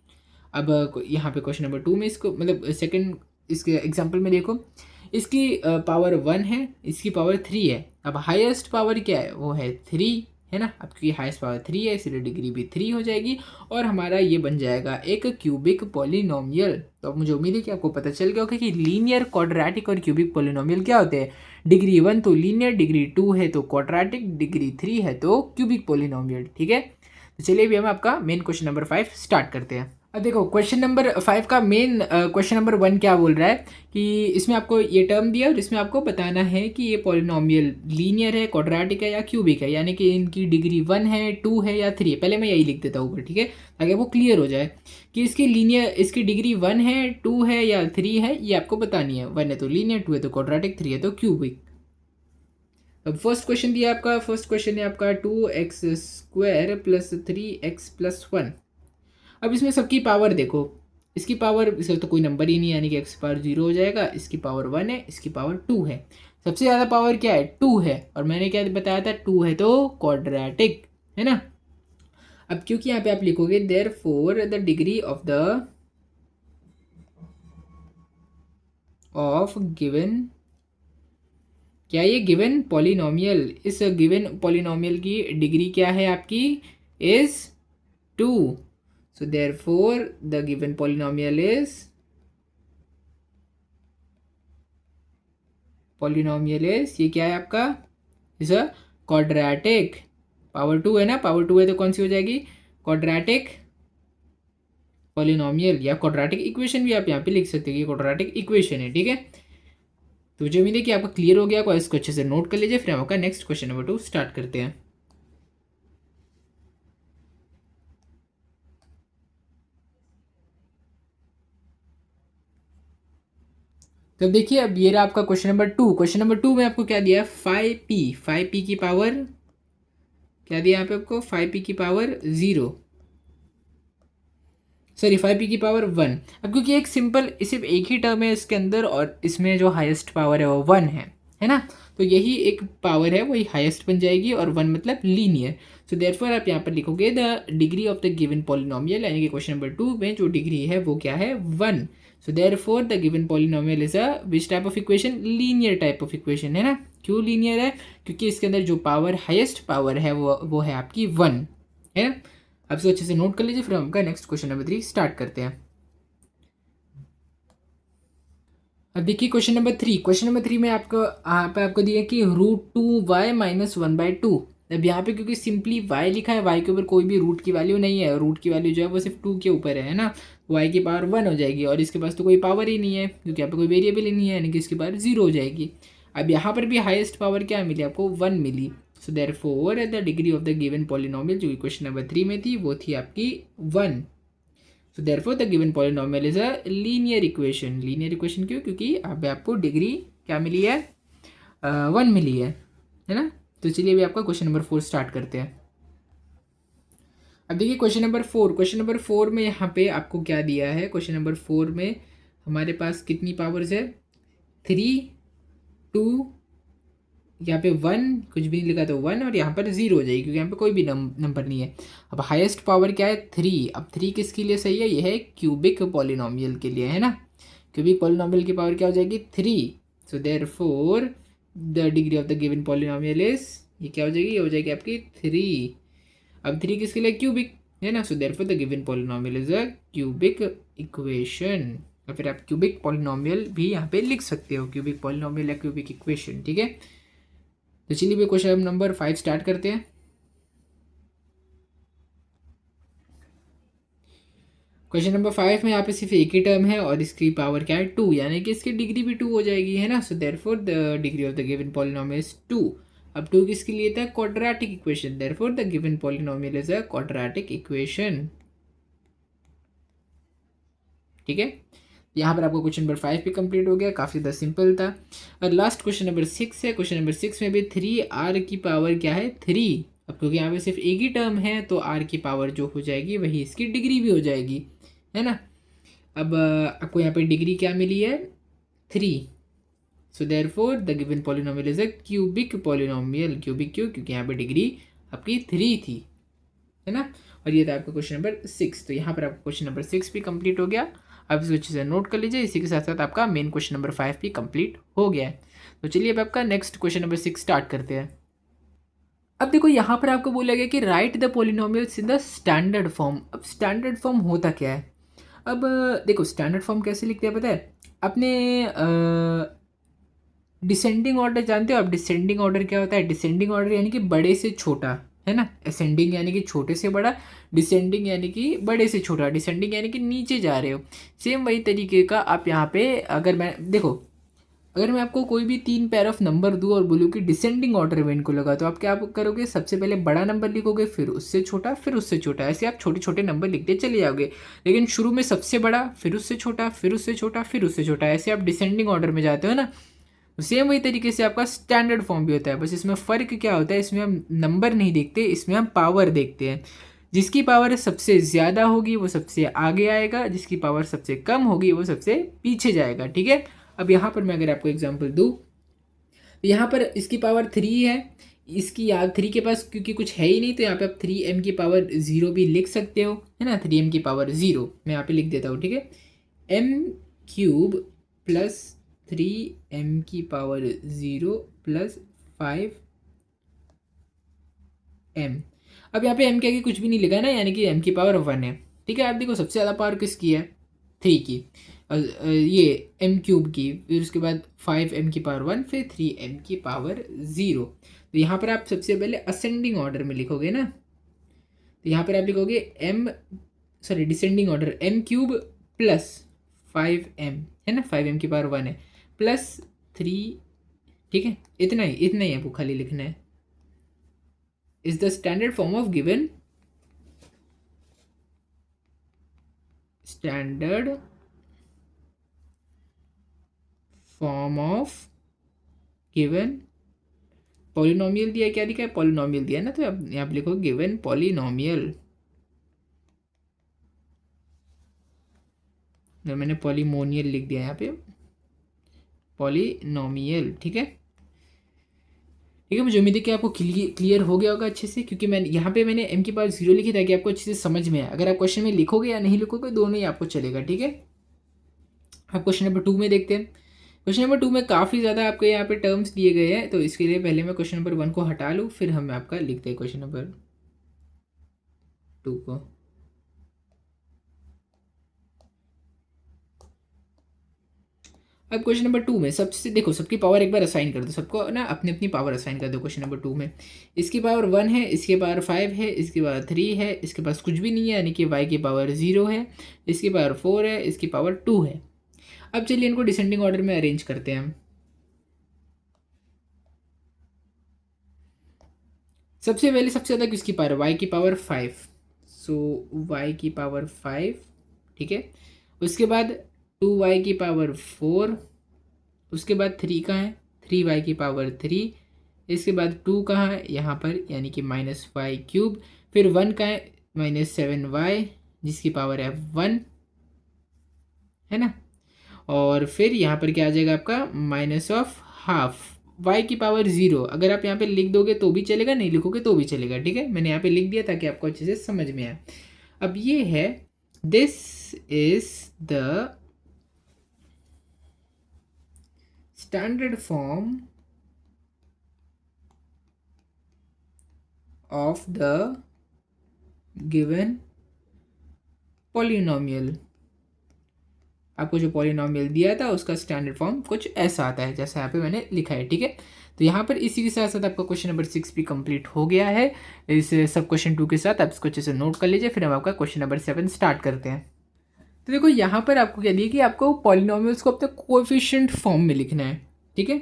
अब यहाँ पे क्वेश्चन नंबर 2 में इसको मतलब सेकंड इसके एग्जांपल में देखो, इसकी पावर 1 है, इसकी पावर 3 है। अब हाईएस्ट पावर क्या है, वो है 3, है ना। अब क्योंकि हाईएस्ट पावर 3 है इसलिए डिग्री भी 3 हो जाएगी और हमारा ये बन जाएगा एक क्यूबिक पॉलिनोमियल। तो अब मुझे उम्मीद है कि आपको पता चल गया होगा कि लीनियर, क्वाड्रेटिक और क्यूबिक पॉलिनोमियल क्या होते हैं। डिग्री 1 तो लीनियर, डिग्री 2 है तो क्वाड्रेटिक, डिग्री 3 है तो क्यूबिक पॉलिनोमियल। ठीक है, तो चलिए अभी हम आपका मेन क्वेश्चन नंबर 5 स्टार्ट करते हैं। अब देखो क्वेश्चन नंबर 5 का मेन क्वेश्चन नंबर 1 क्या बोल रहा है कि इसमें आपको ये टर्म दिया और इसमें आपको बताना है कि ये पॉलिनोमियल लीनियर है, क्वाड्रेटिक है या क्यूबिक है, यानी कि इनकी डिग्री 1 है, 2 है या 3 है। पहले मैं यही लिख देता हूँ ऊपर, ठीक है, ताकि आपको क्लियर हो जाए कि इसकी लीनियर, इसकी डिग्री 1 है, 2 है या 3 है, ये आपको बतानी है। 1 है तो लीनियर, 2 है तो क्वाड्रेटिक, 3 है तो क्यूबिक। अब फर्स्ट क्वेश्चन दिया आपका, फर्स्ट क्वेश्चन है आपका 2x² + 3x+1। अब इसमें सबकी पावर देखो, इसकी पावर, इसका तो कोई नंबर ही नहीं है, यानी कि x पावर 0 हो जाएगा। इसकी पावर 1 है, इसकी पावर 2 है। सबसे ज़्यादा पावर क्या है, 2 है, और मैंने क्या बताया था, 2 है तो क्वाड्रेटिक, है ना। अब क्योंकि यहाँ पे आप लिखोगे therefore the degree of given, क्या ये गिवन पॉलिनोमियल, इस गिवन पॉलिनोमियल की डिग्री क्या है आपकी, is 2। So therefore the given polynomial is ये क्या है आपका, इज अ क्वाड्रेटिक। पावर 2 है ना, पावर 2 है तो कौन सी हो जाएगी, क्वाड्रेटिक पॉलिनोमियल, या क्वाड्रेटिक इक्वेशन भी आप यहाँ पे लिख सकते हैं, ये क्वाड्रेटिक इक्वेशन है। ठीक है, तो मुझे उम्मीद है कि आपका क्लियर हो गया, इसको अच्छे से नोट कर लीजिए। फिर हम आपका नेक्स्ट क्वेश्चन नंबर 2 स्टार्ट करते हैं। तो देखिए, अब ये रहा आपका क्वेश्चन नंबर 2। क्वेश्चन नंबर 2 में आपको क्या दिया है, 5p की पावर क्या दिया यहाँ पे आपको, 5p की पावर 0, सॉरी 5p की पावर 1। अब क्योंकि एक सिंपल, सिर्फ एक ही टर्म है इसके अंदर और इसमें जो हाईएस्ट पावर है वो 1 है ना, तो यही एक पावर है वही हाईएस्ट बन जाएगी, और 1 मतलब लीनियर। सो देयरफॉर आप यहाँ पर लिखोगे the degree of the given polynomial, यानी कि क्वेश्चन नंबर 2 में जो डिग्री है वो क्या है, 1। So therefore the given polynomial is a which type of equation, linear type of equation, है ना। क्यों लीनियर है, क्योंकि इसके अंदर जो पावर, हाईएस्ट पावर है वो है आपकी 1, है ना। अब इसको अच्छे से नोट कर लीजिए, फिर हम का नेक्स्ट क्वेश्चन नंबर 3 स्टार्ट करते हैं। अब देखिए क्वेश्चन नंबर 3, क्वेश्चन नंबर 3 में आपको यहाँ पे आपको दिया कि √2y - 1/2। अब यहाँ पे क्योंकि सिंपली y लिखा है, y के ऊपर कोई भी रूट की वैल्यू नहीं है, रूट की वैल्यू जो है वो सिर्फ 2 के ऊपर है ना, y की पावर 1 हो जाएगी, और इसके पास तो कोई पावर ही नहीं है क्योंकि यहाँ पे कोई वेरिएबल ही नहीं है, यानी कि इसकी पावर 0 हो जाएगी। अब यहाँ पर भी हाईएस्ट पावर क्या मिली आपको, 1 मिली। So therefore the degree of the given polynomial जो क्वेश्चन नंबर 3 में थी वो थी आपकी 1। So therefore the given polynomial is a linear equation. Linear equation क्यों, क्योंकि अब आपको डिग्री क्या मिली है, 1 मिली है ना। तो चलिए अभी आपका क्वेश्चन नंबर 4 स्टार्ट करते हैं। अब देखिए क्वेश्चन नंबर 4, क्वेश्चन नंबर 4 में यहाँ पे आपको क्या दिया है, क्वेश्चन नंबर 4 में हमारे पास कितनी पावर्स है, 3, 2, यहाँ पे 1 कुछ भी नहीं लिखा तो 1, और यहाँ पर 0 हो जाएगी क्योंकि यहाँ पे कोई भी नंबर नहीं है। अब हाईएस्ट पावर क्या है, 3। अब 3 किसके लिए सही है, यह है क्यूबिक पॉलिनोमियल के लिए, है ना। क्यूबिक पॉलिनोमियल की पावर क्या हो जाएगी, 3। सो therefore the degree of the given polynomial is, ये क्या हो जाएगी, ये हो जाएगी आपकी 3। अब 3 किसके लिए, क्यूबिक, है ना। सो therefore the given polynomial is a cubic equation, या फिर आप क्यूबिक पॉलिनोमियल भी यहाँ पे लिख सकते हो, क्यूबिक पॉलिनोमियल या क्यूबिक इक्वेशन। ठीक है, तो चलिए भी क्वेश्चन नंबर 5 स्टार्ट करते हैं। क्वेश्चन नंबर 5 में यहाँ पे सिर्फ एक ही टर्म है और इसकी पावर क्या है, 2, यानी कि इसकी डिग्री भी 2 हो जाएगी, है ना। सो therefore the degree of the given polynomial is 2। अब 2 किसके लिए था, quadratic equation, therefore the given polynomial is a quadratic equation. ठीक है, यहाँ पर आपको क्वेश्चन नंबर 5 भी कंप्लीट हो गया, काफ़ी ज़्यादा सिंपल था। और लास्ट क्वेश्चन नंबर 6 है। क्वेश्चन नंबर 6 में भी 3r की पावर क्या है, 3। अब क्योंकि यहाँ पे सिर्फ एक ही टर्म है तो r की पावर जो हो जाएगी वही इसकी डिग्री भी हो जाएगी, है ना। अब आपको यहाँ पे डिग्री क्या मिली है, 3। सो therefore the given polynomial is a cubic polynomial. Cubic क्यों, क्योंकि यहाँ पे डिग्री आपकी 3 थी, है ना। और ये था आपका क्वेश्चन नंबर 6। तो यहाँ पर आपका क्वेश्चन नंबर 6 भी कंप्लीट हो गया। आप इसको अच्छे से नोट कर लीजिए। इसी के साथ साथ आपका मेन क्वेश्चन नंबर 5 भी कंप्लीट हो गया है। तो चलिए अब आपका नेक्स्ट क्वेश्चन नंबर 6 स्टार्ट करते हैं। अब देखो यहाँ पर आपको बोला गया कि right the polynomials in the standard form. अब स्टैंडर्ड फॉर्म होता क्या है? अब देखो स्टैंडर्ड फॉर्म कैसे लिखते हैं पता है? अपने डिसेंडिंग ऑर्डर जानते हो आप? डिसेंडिंग ऑर्डर क्या होता है? डिसेंडिंग ऑर्डर यानी कि बड़े से छोटा, है ना। असेंडिंग यानी कि छोटे से बड़ा, डिसेंडिंग यानी कि बड़े से छोटा, डिसेंडिंग यानी कि नीचे जा रहे हो। सेम वही तरीके का आप यहाँ पे अगर मैं देखो, अगर मैं आपको कोई भी 3 पेयर ऑफ नंबर दूँ और बोलूँ कि डिसेंडिंग ऑर्डर में इनको लगा, तो आप क्या करोगे? सबसे पहले बड़ा नंबर लिखोगे, फिर उससे छोटा, फिर उससे छोटा, ऐसे आप छोटे छोटे नंबर लिखते चले जाओगे। लेकिन शुरू में सबसे बड़ा, फिर उससे छोटा, फिर उससे छोटा, फिर उससे छोटा, ऐसे आप डिसेंडिंग ऑर्डर में जाते हो ना। तो सेम वही तरीके से आपका स्टैंडर्ड फॉर्म भी होता है, बस इसमें फ़र्क क्या होता है? इसमें हम नंबर नहीं देखते, इसमें हम पावर देखते हैं। जिसकी पावर सबसे ज़्यादा होगी वो सबसे आगे आएगा, जिसकी पावर सबसे कम होगी वो सबसे पीछे जाएगा, ठीक है। अब यहाँ पर मैं अगर आपको एग्जांपल दूँ, तो यहाँ पर इसकी पावर 3 है, इसकी यार 3 के पास क्योंकि कुछ है ही नहीं, तो यहाँ पे आप 3m की पावर 0 भी लिख सकते हो, है ना। 3m की पावर 0 मैं यहाँ पे लिख देता हूँ, ठीक है। m³ प्लस 3m की पावर 0 प्लस 5m। अब यहाँ पे m के आगे कुछ भी नहीं लिखा है ना, यानी कि m की पावर 1 है, ठीक है। आप देखो सबसे ज़्यादा पावर किसकी है? 3 की, ये m³ की, फिर उसके बाद 5m की पावर 1, फिर 3m की पावर 0। तो यहाँ पर आप सबसे पहले असेंडिंग ऑर्डर में लिखोगे ना, तो यहाँ पर आप लिखोगे descending order m³ plus 5m, है ना, 5m की पावर 1 है, प्लस 3, ठीक है। इतना ही आपको खाली लिखना है। Is the standard form of given, standard form of given polynomial दिया है, क्या लिखा है? पॉलिनोमियल दिया है ना, तो आप यहाँ पे लिखो गिवन पॉलिनोमियल। तो मैंने पॉलीमोनियल लिख दिया यहाँ पे, पॉलिनोमियल, ठीक है। ठीक है, मुझे उम्मीद है कि आपको क्लियर हो गया होगा अच्छे से, क्योंकि मैंने यहाँ पे मैंने m की पावर 0 लिखी ताकि आपको अच्छे से समझ में आए। अगर आप क्वेश्चन में लिखोगे या नहीं लिखोगे, दोनों ही आपको चलेगा, ठीक है। अब क्वेश्चन नंबर 2 में देखते हैं। क्वेश्चन नंबर 2 में काफ़ी ज़्यादा आपके यहाँ पे टर्म्स दिए गए हैं, तो इसके लिए पहले मैं क्वेश्चन नंबर 1 को हटा लूँ, फिर हम आपका लिखते हैं क्वेश्चन नंबर 2 को। अब क्वेश्चन नंबर 2 में सबसे देखो, सबकी पावर एक बार असाइन कर दो, सबको ना अपनी अपनी पावर असाइन कर दो। क्वेश्चन नंबर 2 में इसकी पावर 1 है, इसकी पावर 5 है, इसकी पावर 3 है, इसके पास कुछ भी नहीं है, यानी कि y की पावर 0 है, इसकी पावर 4 है, इसकी पावर 2 है। अब चलिए इनको डिसेंडिंग ऑर्डर में अरेंज करते हैं हम। सबसे पहले सबसे ज़्यादा किसकी पावर? y की पावर 5, सो y की पावर 5, ठीक है। उसके बाद 2y की पावर 4, उसके बाद 3 कहाँ है? 3y की पावर 3, इसके बाद 2 कहाँ है? यहाँ पर, यानी कि -y³। फिर 1 कहाँ है? -7y, जिसकी पावर है 1, है ना। और फिर यहाँ पर क्या आ जाएगा आपका? -½ y की पावर 0। अगर आप यहाँ पे लिख दोगे तो भी चलेगा, नहीं लिखोगे तो भी चलेगा, ठीक है। मैंने यहाँ पे लिख दिया ताकि आपको अच्छे से समझ में आए। अब ये है, this is the standard form of the given polynomial. आपको जो पॉलिनोमियल दिया था उसका स्टैंडर्ड फॉर्म कुछ ऐसा आता है, जैसा यहाँ पे मैंने लिखा है, ठीक है। तो यहाँ पर इसी के साथ साथ आपका क्वेश्चन नंबर 6 भी कंप्लीट हो गया है। इस सब क्वेश्चन 2 के साथ आप इसको अच्छे से नोट कर लीजिए, फिर हम आपका क्वेश्चन नंबर 7 स्टार्ट करते हैं। तो देखो यहाँ पर आपको क्या दिया कि आपको पॉलिनोमियल्स को अब तक कोएफिशिएंट फॉर्म में लिखना है, ठीक है।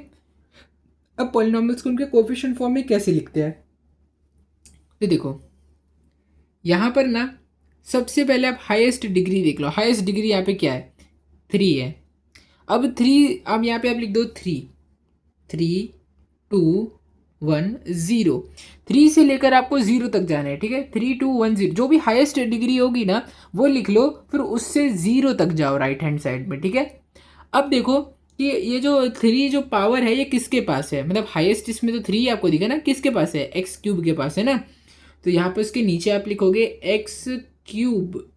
अब पॉलिनोमियल्स को उनके कोएफिशिएंट फॉर्म में कैसे लिखते हैं? तो देखो यहाँ पर ना सबसे पहले आप हाईएस्ट डिग्री देख लो। हाईएस्ट डिग्री यहाँ पे क्या है? 3 है। अब 3, अब यहाँ पे आप लिख दो 3, 3, 2, 1, 0। 3 से लेकर आपको 0 तक जाना है, ठीक है। 3, 2, 1, 0, जो भी हाईएस्ट डिग्री होगी ना वो लिख लो, फिर उससे 0 तक जाओ राइट हैंड साइड में, ठीक है। अब देखो कि ये जो 3 जो पावर है ये किसके पास है? मतलब हाईएस्ट इसमें तो 3 आपको दिखा ना, किसके पास है? x³ के पास है ना। तो यहाँ पर उसके नीचे आप लिखोगे x³,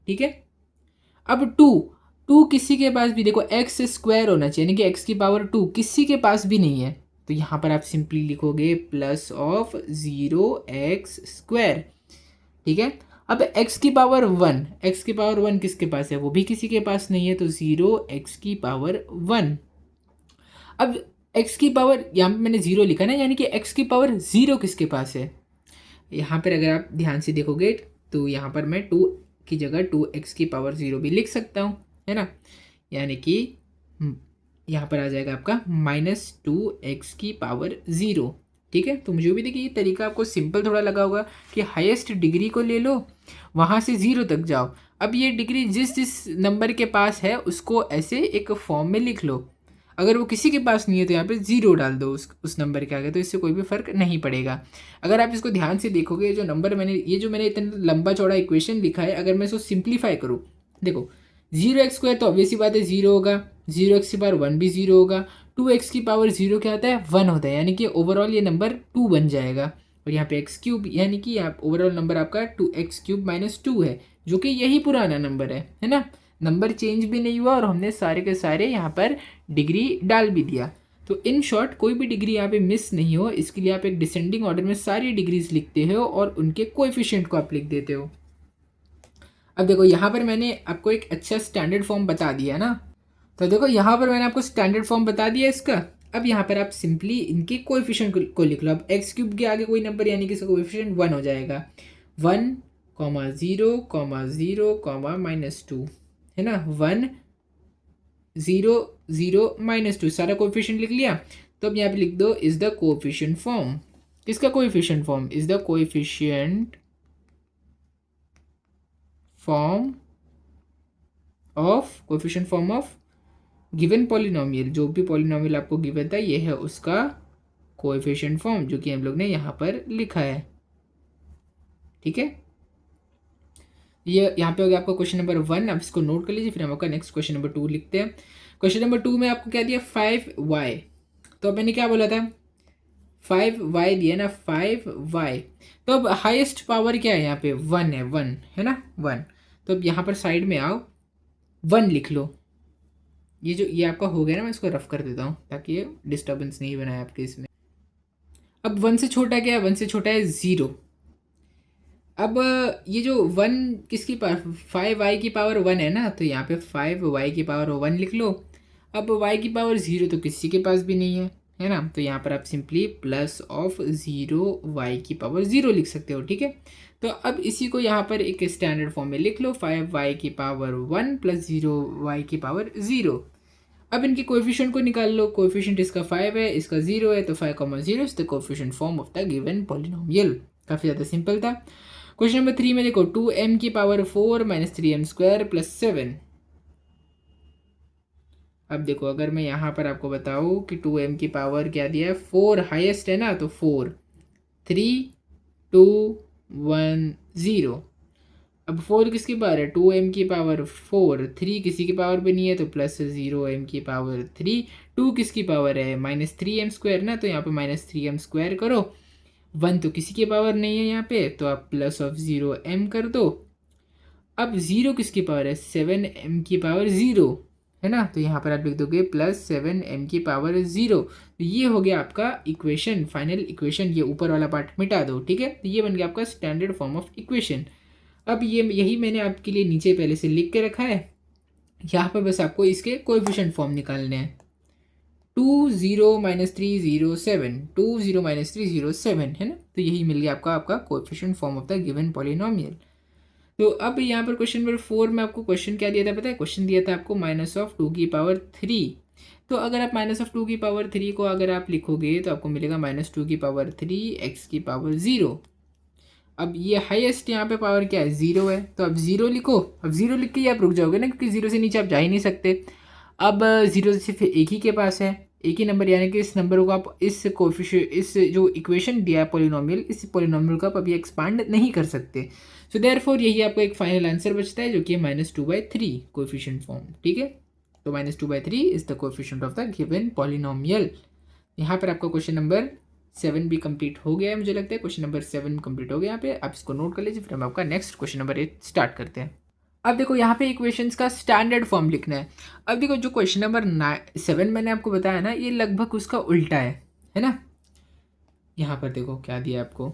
ठीक है। अब 2, टू किसी के पास भी, देखो एक्स स्क्वायर होना चाहिए, यानी कि एक्स की पावर टू किसी के पास भी नहीं है, तो यहाँ पर आप सिंपली लिखोगे प्लस ऑफ 0x²। ठीक है। अब एक्स की पावर वन, एक्स की पावर वन किसके पास है, वो भी किसी के पास नहीं है, तो 0x⁻1। अब एक्स की पावर, यहाँ पे मैंने जीरो लिखा ना, यानी कि एक्स की पावर जीरो किसके पास है, यहाँ पर अगर आप ध्यान से देखोगे तो यहाँ पर मैं टू की जगह 2x⁻0 भी लिख सकता हूँ, है ना, यानी कि यहाँ पर आ जाएगा आपका -2x⁻0। ठीक है। तो मुझे भी देखिए ये तरीका आपको सिंपल थोड़ा लगा होगा कि हाईएस्ट डिग्री को ले लो, वहाँ से ज़ीरो तक जाओ। अब ये डिग्री जिस जिस नंबर के पास है उसको ऐसे एक फॉर्म में लिख लो, अगर वो किसी के पास नहीं है तो यहाँ पे ज़ीरो डाल दो उस नंबर के आगे, तो इससे कोई भी फ़र्क नहीं पड़ेगा। अगर आप इसको ध्यान से देखोगे, जो नंबर मैंने ये जो मैंने इतना लंबा चौड़ा इक्वेशन लिखा है, अगर मैं इसको सिंप्लीफाई करूँ, देखो 0x² तो ऑब्वियसली बात है ज़ीरो होगा, 0x⁻1 भी ज़ीरो होगा, 2x⁻0 क्या होता है, 1 होता है, यानी कि ओवरऑल ये नंबर 2 बन जाएगा। और यहाँ पे x³ यानी कि आप ओवरऑल नंबर आपका 2x³ - 2 है, जो कि यही पुराना नंबर है ना, नंबर चेंज भी नहीं हुआ और हमने सारे के सारे यहाँ पर डिग्री डाल भी दिया। तो इन शॉर्ट कोई भी डिग्री यहाँ पे मिस नहीं हो, इसके लिए आप एक डिसेंडिंग ऑर्डर में सारी डिग्रीज लिखते हो और उनके कोएफिशिएंट को आप लिख देते हो। अब देखो यहाँ पर मैंने आपको एक अच्छा स्टैंडर्ड फॉर्म बता दिया ना, तो देखो यहाँ पर मैंने आपको स्टैंडर्ड फॉर्म बता दिया इसका। अब यहाँ पर आप सिंपली इनके कोएफिशिएंट को लिख लो। अब x³ के आगे कोई नंबर यानी कि इसका कोएफिशिएंट 1 हो जाएगा, 1, 0, 0, -2, है ना, 1, 0, 0, -2, सारा कोएफिशिएंट लिख लिया। तो अब यहाँ पे लिख दो इज द कोएफिशिएंट फॉर्म, किसका coefficient form, is the coefficient form of given polynomial, जो भी पॉलिनोमियल आपको गिवन था ये है उसका कोएफिशिएंट फॉर्म, जो कि हम लोग ने यहाँ पर लिखा है। ठीक है, ये यहाँ पे हो गया आपका क्वेश्चन नंबर 1। आप इसको नोट कर लीजिए, फिर हम आपका नेक्स्ट क्वेश्चन नंबर 2 लिखते हैं। क्वेश्चन नंबर 2 में आपको क्या दिया, 5y, तो अब मैंने क्या बोला था, 5y दिया ना, 5y। तो अब हाईएस्ट पावर क्या है यहाँ पे, 1 है, 1 है ना, 1। तो अब यहाँ पर साइड में आओ, 1 लिख लो। ये आपका हो गया ना, मैं इसको रफ कर देता हूँ ताकि ये डिस्टर्बेंस नहीं बनाए आपके इसमें। अब 1 से छोटा क्या है, 1 से छोटा है 0। अब ये जो 1 किसकी पावर, 5y की पावर 1 है ना, तो यहाँ पे 5y की पावर 1 लिख लो। अब y की पावर 0 तो किसी के पास भी नहीं है ना, तो यहाँ पर आप सिंपली प्लस ऑफ 0y की पावर 0 लिख सकते हो। ठीक है, तो अब इसी को यहाँ पर एक स्टैंडर्ड फॉर्म में लिख लो, 5y की पावर 1 + 0y की पावर 0। अब इनके कोएफिशिएंट को निकाल लो, कोएफिशिएंट इसका 5 है, इसका 0 है, तो 5, 0 is the coefficient form of the given polynomial. काफ़ी ज़्यादा सिंपल था। क्वेश्चन नंबर 3 में देखो, 2m की पावर 4 - 3m² + 7। अब देखो अगर मैं यहाँ पर आपको बताऊँ कि 2m की पावर क्या दिया है, 4 हाईएस्ट है ना, तो 4, 3, 2, 1, 0। अब 4 किसकी पावर है, 2m की पावर 4, 3 किसी की पावर भी नहीं है, तो प्लस 0m की पावर 3, 2 किसकी पावर है, -3m² ना, तो यहाँ पे -3m² करो, 1 तो किसी की पावर नहीं है यहाँ पे, तो आप प्लस ऑफ 0m कर दो। अब 0 किसकी पावर है, 7m की पावर 0, है ना, तो यहाँ पर आप लिख दोगे प्लस 7m की पावर 0। तो ये हो गया आपका इक्वेशन, फाइनल इक्वेशन। ये ऊपर वाला पार्ट मिटा दो। ठीक है, तो ये बन गया आपका स्टैंडर्ड फॉर्म ऑफ इक्वेशन। अब यही मैंने आपके लिए नीचे पहले से लिख के रखा है, यहाँ पर बस आपको इसके कोएफिशिएंट फॉर्म निकालने हैं। 2, 0, -3, 0, 7, 2, 0, -3, 0, 7, है ना, तो यही मिल गया आपका coefficient form of the given polynomial. तो अब यहाँ पर क्वेश्चन नंबर 4 में आपको क्वेश्चन क्या दिया था पता है, क्वेश्चन दिया था आपको -2⁻3। तो अगर आप -2⁻3 को अगर आप लिखोगे तो आपको मिलेगा -2⁻3 x⁻0। अब ये हाईएस्ट यहाँ पे पावर क्या है, 0 है, तो अब 0 लिखो। अब 0 लिख के ही आप रुक जाओगे ना, क्योंकि 0 से नीचे आप जा ही नहीं सकते। अब 0 सिर्फ एक ही के पास है, एक ही नंबर, यानी कि इस नंबर को आप इस कोएफिशिएंट, इस जो इक्वेशन दिया है पॉलिनोमियल, इस पॉलिनोमियल को आप अभी एक्सपांड नहीं कर सकते। सो देयरफॉर यही आपको एक फाइनल आंसर बचता है, जो कि -2/3 कोएफिशिएंट फॉर्म। ठीक है, तो -2/3 is the coefficient of the given polynomial. यहाँ पर आपका क्वेश्चन नंबर 7 भी कंप्लीट हो गया है, मुझे लगता है क्वेश्चन नंबर 7 कंप्लीट हो गया यहाँ पे। आप इसको नोट कर लीजिए, फिर हम आपका नेक्स्ट क्वेश्चन नंबर 8 स्टार्ट करते हैं। अब देखो यहाँ पे इक्वेशंस का स्टैंडर्ड फॉर्म लिखना है। अब देखो जो क्वेश्चन नंबर 7 मैंने आपको बताया ना, ये लगभग उसका उल्टा है ना। यहाँ पर देखो क्या दिया आपको,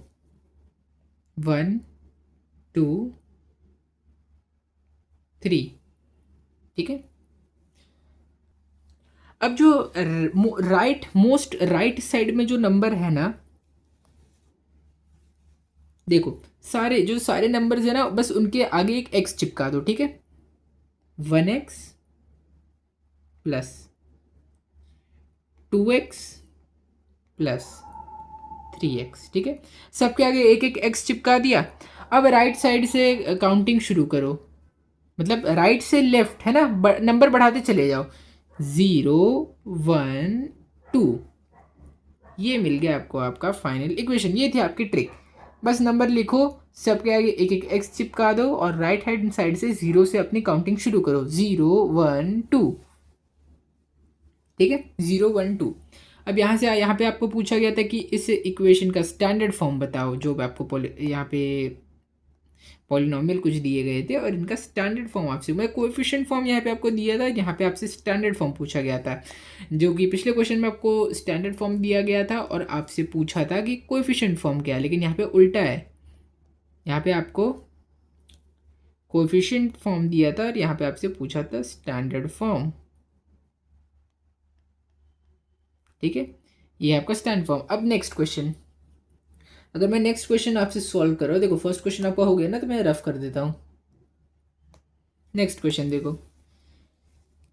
1 2 3, ठीक है। अब जो मोस्ट राइट साइड में जो नंबर है ना, देखो सारे नंबर्स है ना, बस उनके आगे एक एक्स चिपका दो, ठीक है। 1x plus 2x plus 3x, ठीक है। सबके आगे एक एक एक्स चिपका दिया। अब राइट साइड से काउंटिंग शुरू करो, मतलब राइट से लेफ्ट है ना, नंबर बढ़ाते चले जाओ। 0 1 2, ये मिल गया आपको आपका फाइनल इक्वेशन। ये थी आपकी ट्रिक। बस नंबर लिखो, सबके आगे एक एक एक्स चिपका दो और राइट हैंड साइड से 0 से अपनी काउंटिंग शुरू करो। 0 1 2, ठीक है। 0 1 2। अब यहाँ पे आपको पूछा गया था कि इस इक्वेशन का स्टैंडर्ड फॉर्म बताओ, जो आपको यहाँ पे पॉलिनॉमियल कुछ दिए गए थे और इनका स्टैंडर्ड फॉर्म आपसे, मैं कोएफिशिएंट फॉर्म यहाँ पे आपको दिया था, यहाँ पे आपसे स्टैंडर्ड फॉर्म पूछा गया था। जो कि पिछले क्वेश्चन में आपको स्टैंडर्ड फॉर्म दिया गया था और आपसे पूछा था कि कोएफिशिएंट फॉर्म क्या है, लेकिन यहाँ पे उल्टा है। यहाँ पे आपको कोएफिशिएंट फॉर्म दिया था और यहाँ पे आपसे पूछा था स्टैंडर्ड फॉर्म, ठीक है। ये आपका स्टैंड फॉर्म। अब नेक्स्ट क्वेश्चन, अगर मैं नेक्स्ट क्वेश्चन आपसे सॉल्व कर रहा हूँ, देखो फर्स्ट क्वेश्चन आपका हो गया ना, तो मैं रफ कर देता हूँ। नेक्स्ट क्वेश्चन देखो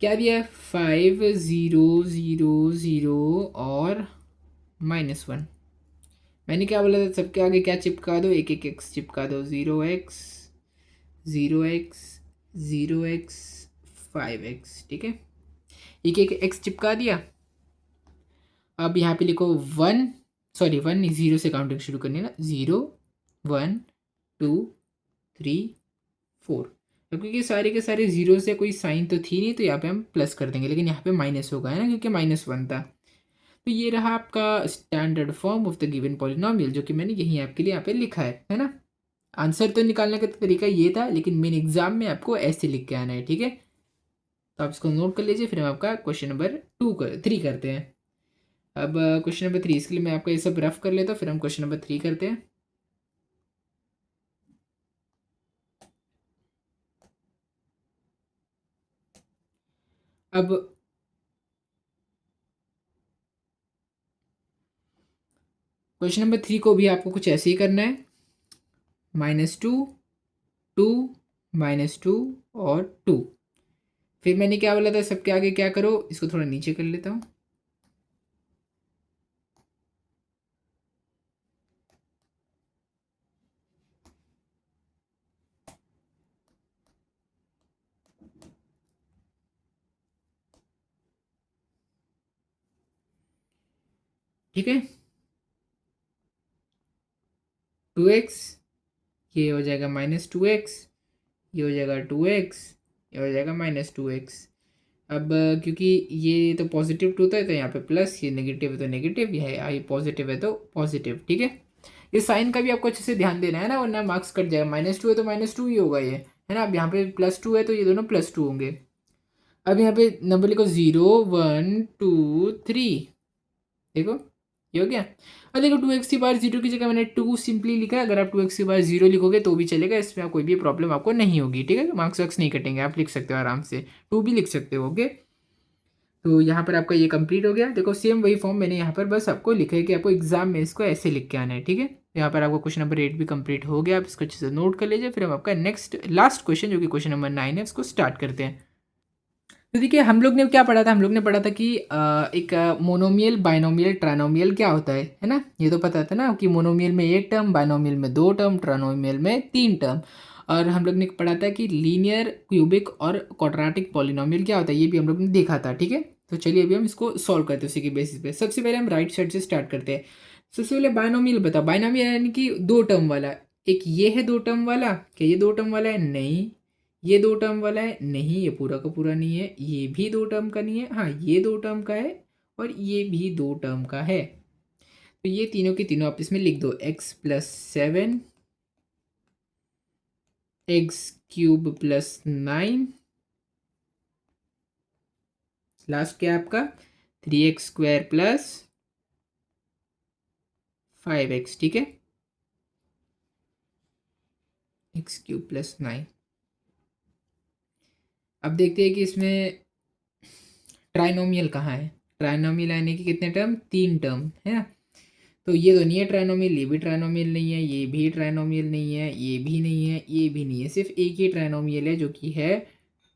क्या दिया है, 5 0 0 0 और -1। मैंने क्या बोला था, सबके आगे क्या चिपका दो, एक एक एक्स चिपका दो। 0x 0x 0x 5x, ठीक है। एक एक एक्स चिपका दिया। अब यहाँ पे लिखो 1, सॉरी 1 नहीं, 0 से काउंटिंग शुरू करनी है ना। 0 1 2 3 4। अब क्योंकि सारे के सारे जीरो से कोई साइन तो थी नहीं, तो यहाँ पे हम प्लस कर देंगे, लेकिन यहाँ पे माइनस होगा है ना, क्योंकि -1 था। तो ये रहा आपका standard form of the given polynomial, जो कि मैंने यहीं आपके लिए यहाँ पे लिखा है ना। आंसर तो निकालने का तरीका ये था, लेकिन मेन एग्जाम में आपको ऐसे लिख के आना है, ठीक है। तो आप इसको नोट कर लीजिए, फिर हम आपका क्वेश्चन नंबर 3 करते हैं। अब क्वेश्चन नंबर 3, इसके लिए मैं आपका ये सब रफ कर लेता हूँ, फिर हम क्वेश्चन नंबर 3 करते हैं। अब क्वेश्चन नंबर 3 को भी आपको कुछ ऐसे ही करना है। -2 2 -2 और 2। फिर मैंने क्या बोला था, सबके आगे क्या करो, इसको थोड़ा नीचे कर लेता हूँ। ठीक है, 2x, ये हो जाएगा -2x, ये हो जाएगा 2x, ये हो जाएगा -2x। अब क्योंकि ये तो पॉजिटिव 2 था, तो यहाँ पे प्लस, ये नेगेटिव है तो नेगेटिव, ये पॉजिटिव है तो पॉजिटिव, ठीक है। इस साइन का भी आपको अच्छे से ध्यान देना है ना, वरना मार्क्स कट जाएगा। -2 है तो -2 ही होगा ये, है ना। अब यहाँ पे +2 है तो ये दोनों +2 होंगे। अब यहाँ पे नंबर लिखो 0 1 2 3, देखो ये हो गया। और देखो 2x की बार 0 की जगह मैंने 2 सिंपली लिखा है। अगर आप 2x की बार 0 लिखोगे तो भी चलेगा, इसमें कोई भी प्रॉब्लम आपको नहीं होगी, ठीक है। मार्क्स वार्क्स नहीं कटेंगे, आप लिख सकते हो आराम से, 2 भी लिख सकते हो, ओके। तो यहाँ पर आपका ये कंप्लीट हो गया। देखो सेम वही फॉर्म मैंने यहाँ पर बस आपको लिखा है कि आपको एग्जाम में इसको ऐसे लिख के आना है, ठीक है। यहाँ पर आपको क्वेश्चन नंबर 8 भी कंप्लीट हो गया, आप इसको अच्छे से नोट कर लीजिए। फिर हम आपका नेक्स्ट लास्ट क्वेश्चन, जो कि क्वेश्चन नंबर 9 है, उसको स्टार्ट करते हैं। तो देखिए हम लोग ने क्या पढ़ा था, हम लोग ने पढ़ा था कि एक मोनोमियल बाइनोमियल ट्राइनोमियल क्या होता है ना। ये तो पता था ना कि मोनोमियल में 1 टर्म, बाइनोमियल में 2 टर्म, ट्राइनोमियल में 3 टर्म। और हम लोग ने पढ़ा था कि लीनियर, क्यूबिक और क्वाड्रेटिक पॉलिनोमियल क्या होता है, ये भी हम लोग ने देखा था, ठीक है। तो चलिए अभी हम इसको सॉल्व करते हैं उसी के बेसिस पे। सबसे पहले हम राइट साइड से स्टार्ट करते हैं। सबसे पहले बाइनोमियल बताओ। बाइनोमियल यानी कि 2 टर्म वाला। एक ये है 2 टर्म वाला, क्या ये 2 टर्म वाला है? नहीं। ये 2 टर्म वाला है? नहीं, ये पूरा का पूरा नहीं है। ये भी 2 टर्म का नहीं है, हाँ ये 2 टर्म का है, और ये भी 2 टर्म का है। तो ये तीनों के तीनों आप इसमें लिख दो, x + 7 x cube plus 9, last क्या है आपका 3x² प्लस 5x, ठीक है, एक्स क्यूब प्लस 9। अब देखते हैं कि इसमें ट्राइनोमियल कहाँ है। ट्राइनोमियल यानी कि कितने टर्म, 3 टर्म है ना। तो ये तो नहीं है ट्राइनोमियल, ये भी ट्राइनोमियल नहीं है, ये भी ट्राइनोमियल नहीं है, ये भी नहीं है, ये भी नहीं है, सिर्फ एक ही ट्राइनोमियल है जो कि है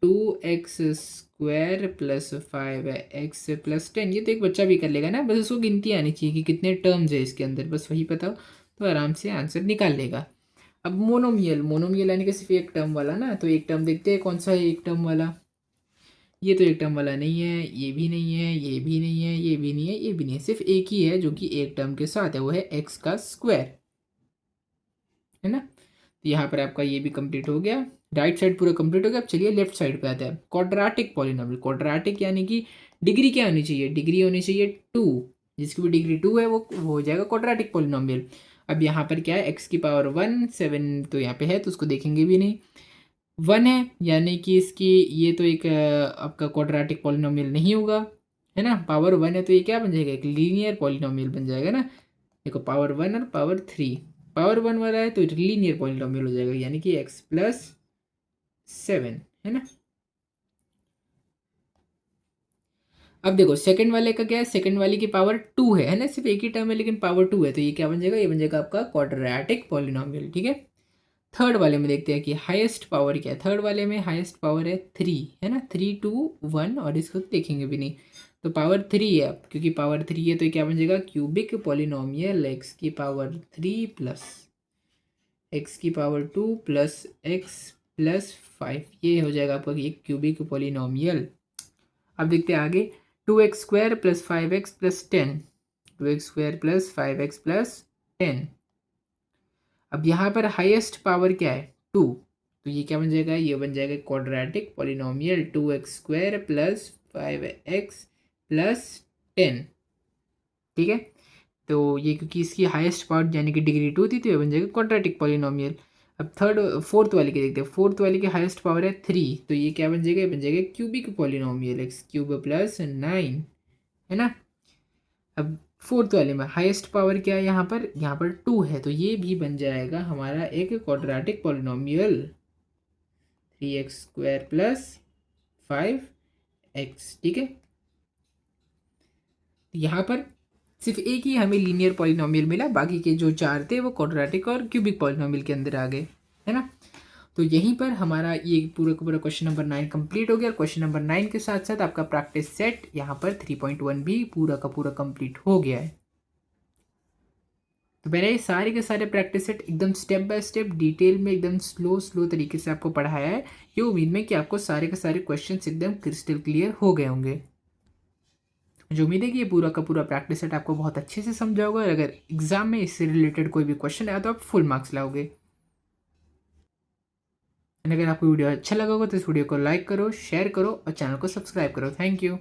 2x² प्लस 5x+10। ये तो एक बच्चा भी कर लेगा ना, बस उसको गिनती आनी चाहिए कि कितने टर्म्स है इसके अंदर, बस वही पता हो तो आराम से आंसर निकाल लेगा। अब मोनोमियल, मोनोमियल यानी कि सिर्फ एक टर्म वाला ना, तो एक टर्म देखते हैं कौन सा है एक टर्म वाला। ये तो एक टर्म वाला नहीं है, ये भी नहीं है, ये भी नहीं है, ये भी नहीं है, ये भी नहीं है, सिर्फ एक ही है जो कि एक टर्म के साथ है, वो है एक्स का स्क्वायर, है ना। तो यहाँ पर आपका ये भी कंप्लीट हो गया, राइट साइड पूरा कंप्लीट हो गया। अब चलिए लेफ्ट साइड पे आते हैं, क्वाड्रेटिक पॉलिनोमियल। क्वाड्रेटिक यानी कि डिग्री क्या होनी चाहिए, डिग्री होनी चाहिए 2, जिसकी भी डिग्री 2 है वो हो जाएगा क्वाड्रेटिक पॉलिनोमियल। अब यहाँ पर क्या है, एक्स की पावर 1, 7 तो यहाँ पे है तो उसको देखेंगे भी नहीं, 1 है यानी कि इसकी ये तो एक आपका क्वाड्रेटिक पॉलिनोमियल नहीं होगा, है ना। पावर 1 है तो ये क्या बन जाएगा, एक लीनियर पॉलिनोमियल बन जाएगा ना। देखो पावर 1 और पावर 3, पावर 1 वाला है तो लीनियर पॉलिनोमियल हो जाएगा, यानी कि x+7, है ना। अब देखो सेकंड वाले का क्या है, सेकंड वाले की पावर 2 है ना, सिर्फ एक ही टर्म है लेकिन पावर 2 है, तो ये क्या बन जाएगा, ये बन जाएगा आपका क्वाड्रेटिक पॉलिनोमियल, ठीक है। थर्ड वाले में देखते हैं कि हाईएस्ट पावर क्या है। थर्ड वाले में हाईएस्ट पावर है 3, है ना, 3 2 1, और इसको तो देखेंगे भी नहीं, तो पावर 3 है। अब क्योंकि पावर 3 है तो ये क्या बन जाएगा, क्यूबिक पॉलिनोमियल एक्स की पावर 3 प्लस एक्स की पावर 2 प्लस x+5, ये हो जाएगा आपका ये क्यूबिक पॉलिनोमियल। अब देखते हैं आगे, 2x² plus 5x+10, 2x² plus 5x+10। अब यहाँ पर हाईएस्ट पावर क्या है 2, तो ये क्या बन जाएगा, ये बन जाएगा quadratic polynomial 2x² plus 5x+10, ठीक है। तो ये क्योंकि इसकी हाईएस्ट पावर यानी कि डिग्री 2 थी तो ये बन जाएगा क्वाड्रेटिक पॉलिनोमियल। अब फोर्थ वाले की देखते हैं, फोर्थ वाले की हाईएस्ट पावर है 3, तो ये क्या बन जाएगा, ये बन जाएगा क्यूबिक पॉलिनोमियल x³ प्लस 9, है ना। अब फोर्थ वाले में हाईएस्ट पावर क्या है, यहाँ पर 2 है, तो ये भी बन जाएगा हमारा एक quadratic polynomial 3x² plus 5x, ठीक है। यहाँ पर सिर्फ एक ही हमें लीनियर पॉलिनोमियल मिला, बाकी के जो 4 थे वो क्वाड्रेटिक और क्यूबिक पॉलिनोमियल के अंदर आ गए, है ना। तो यहीं पर हमारा ये पूरा का पूरा क्वेश्चन नंबर 9 कंप्लीट हो गया, और क्वेश्चन नंबर 9 के साथ साथ आपका प्रैक्टिस सेट यहाँ पर 3.1 भी पूरा का पूरा कंप्लीट हो गया है। तो मैंने ये सारे के सारे प्रैक्टिस सेट एकदम स्टेप बाय स्टेप डिटेल में एकदम स्लो तरीके से आपको पढ़ाया है, ये उम्मीद में कि आपको सारे के सारे क्वेश्चंस एकदम क्रिस्टल क्लियर हो गए होंगे। मुझे उम्मीद है कि ये पूरा का पूरा प्रैक्टिस सेट आपको बहुत अच्छे से समझा होगा, और अगर एग्जाम में इससे रिलेटेड कोई भी क्वेश्चन आया तो आप फुल मार्क्स लाओगे। अगर आपको वीडियो अच्छा लगा होगा तो इस वीडियो को लाइक करो, शेयर करो और चैनल को सब्सक्राइब करो। Thank you.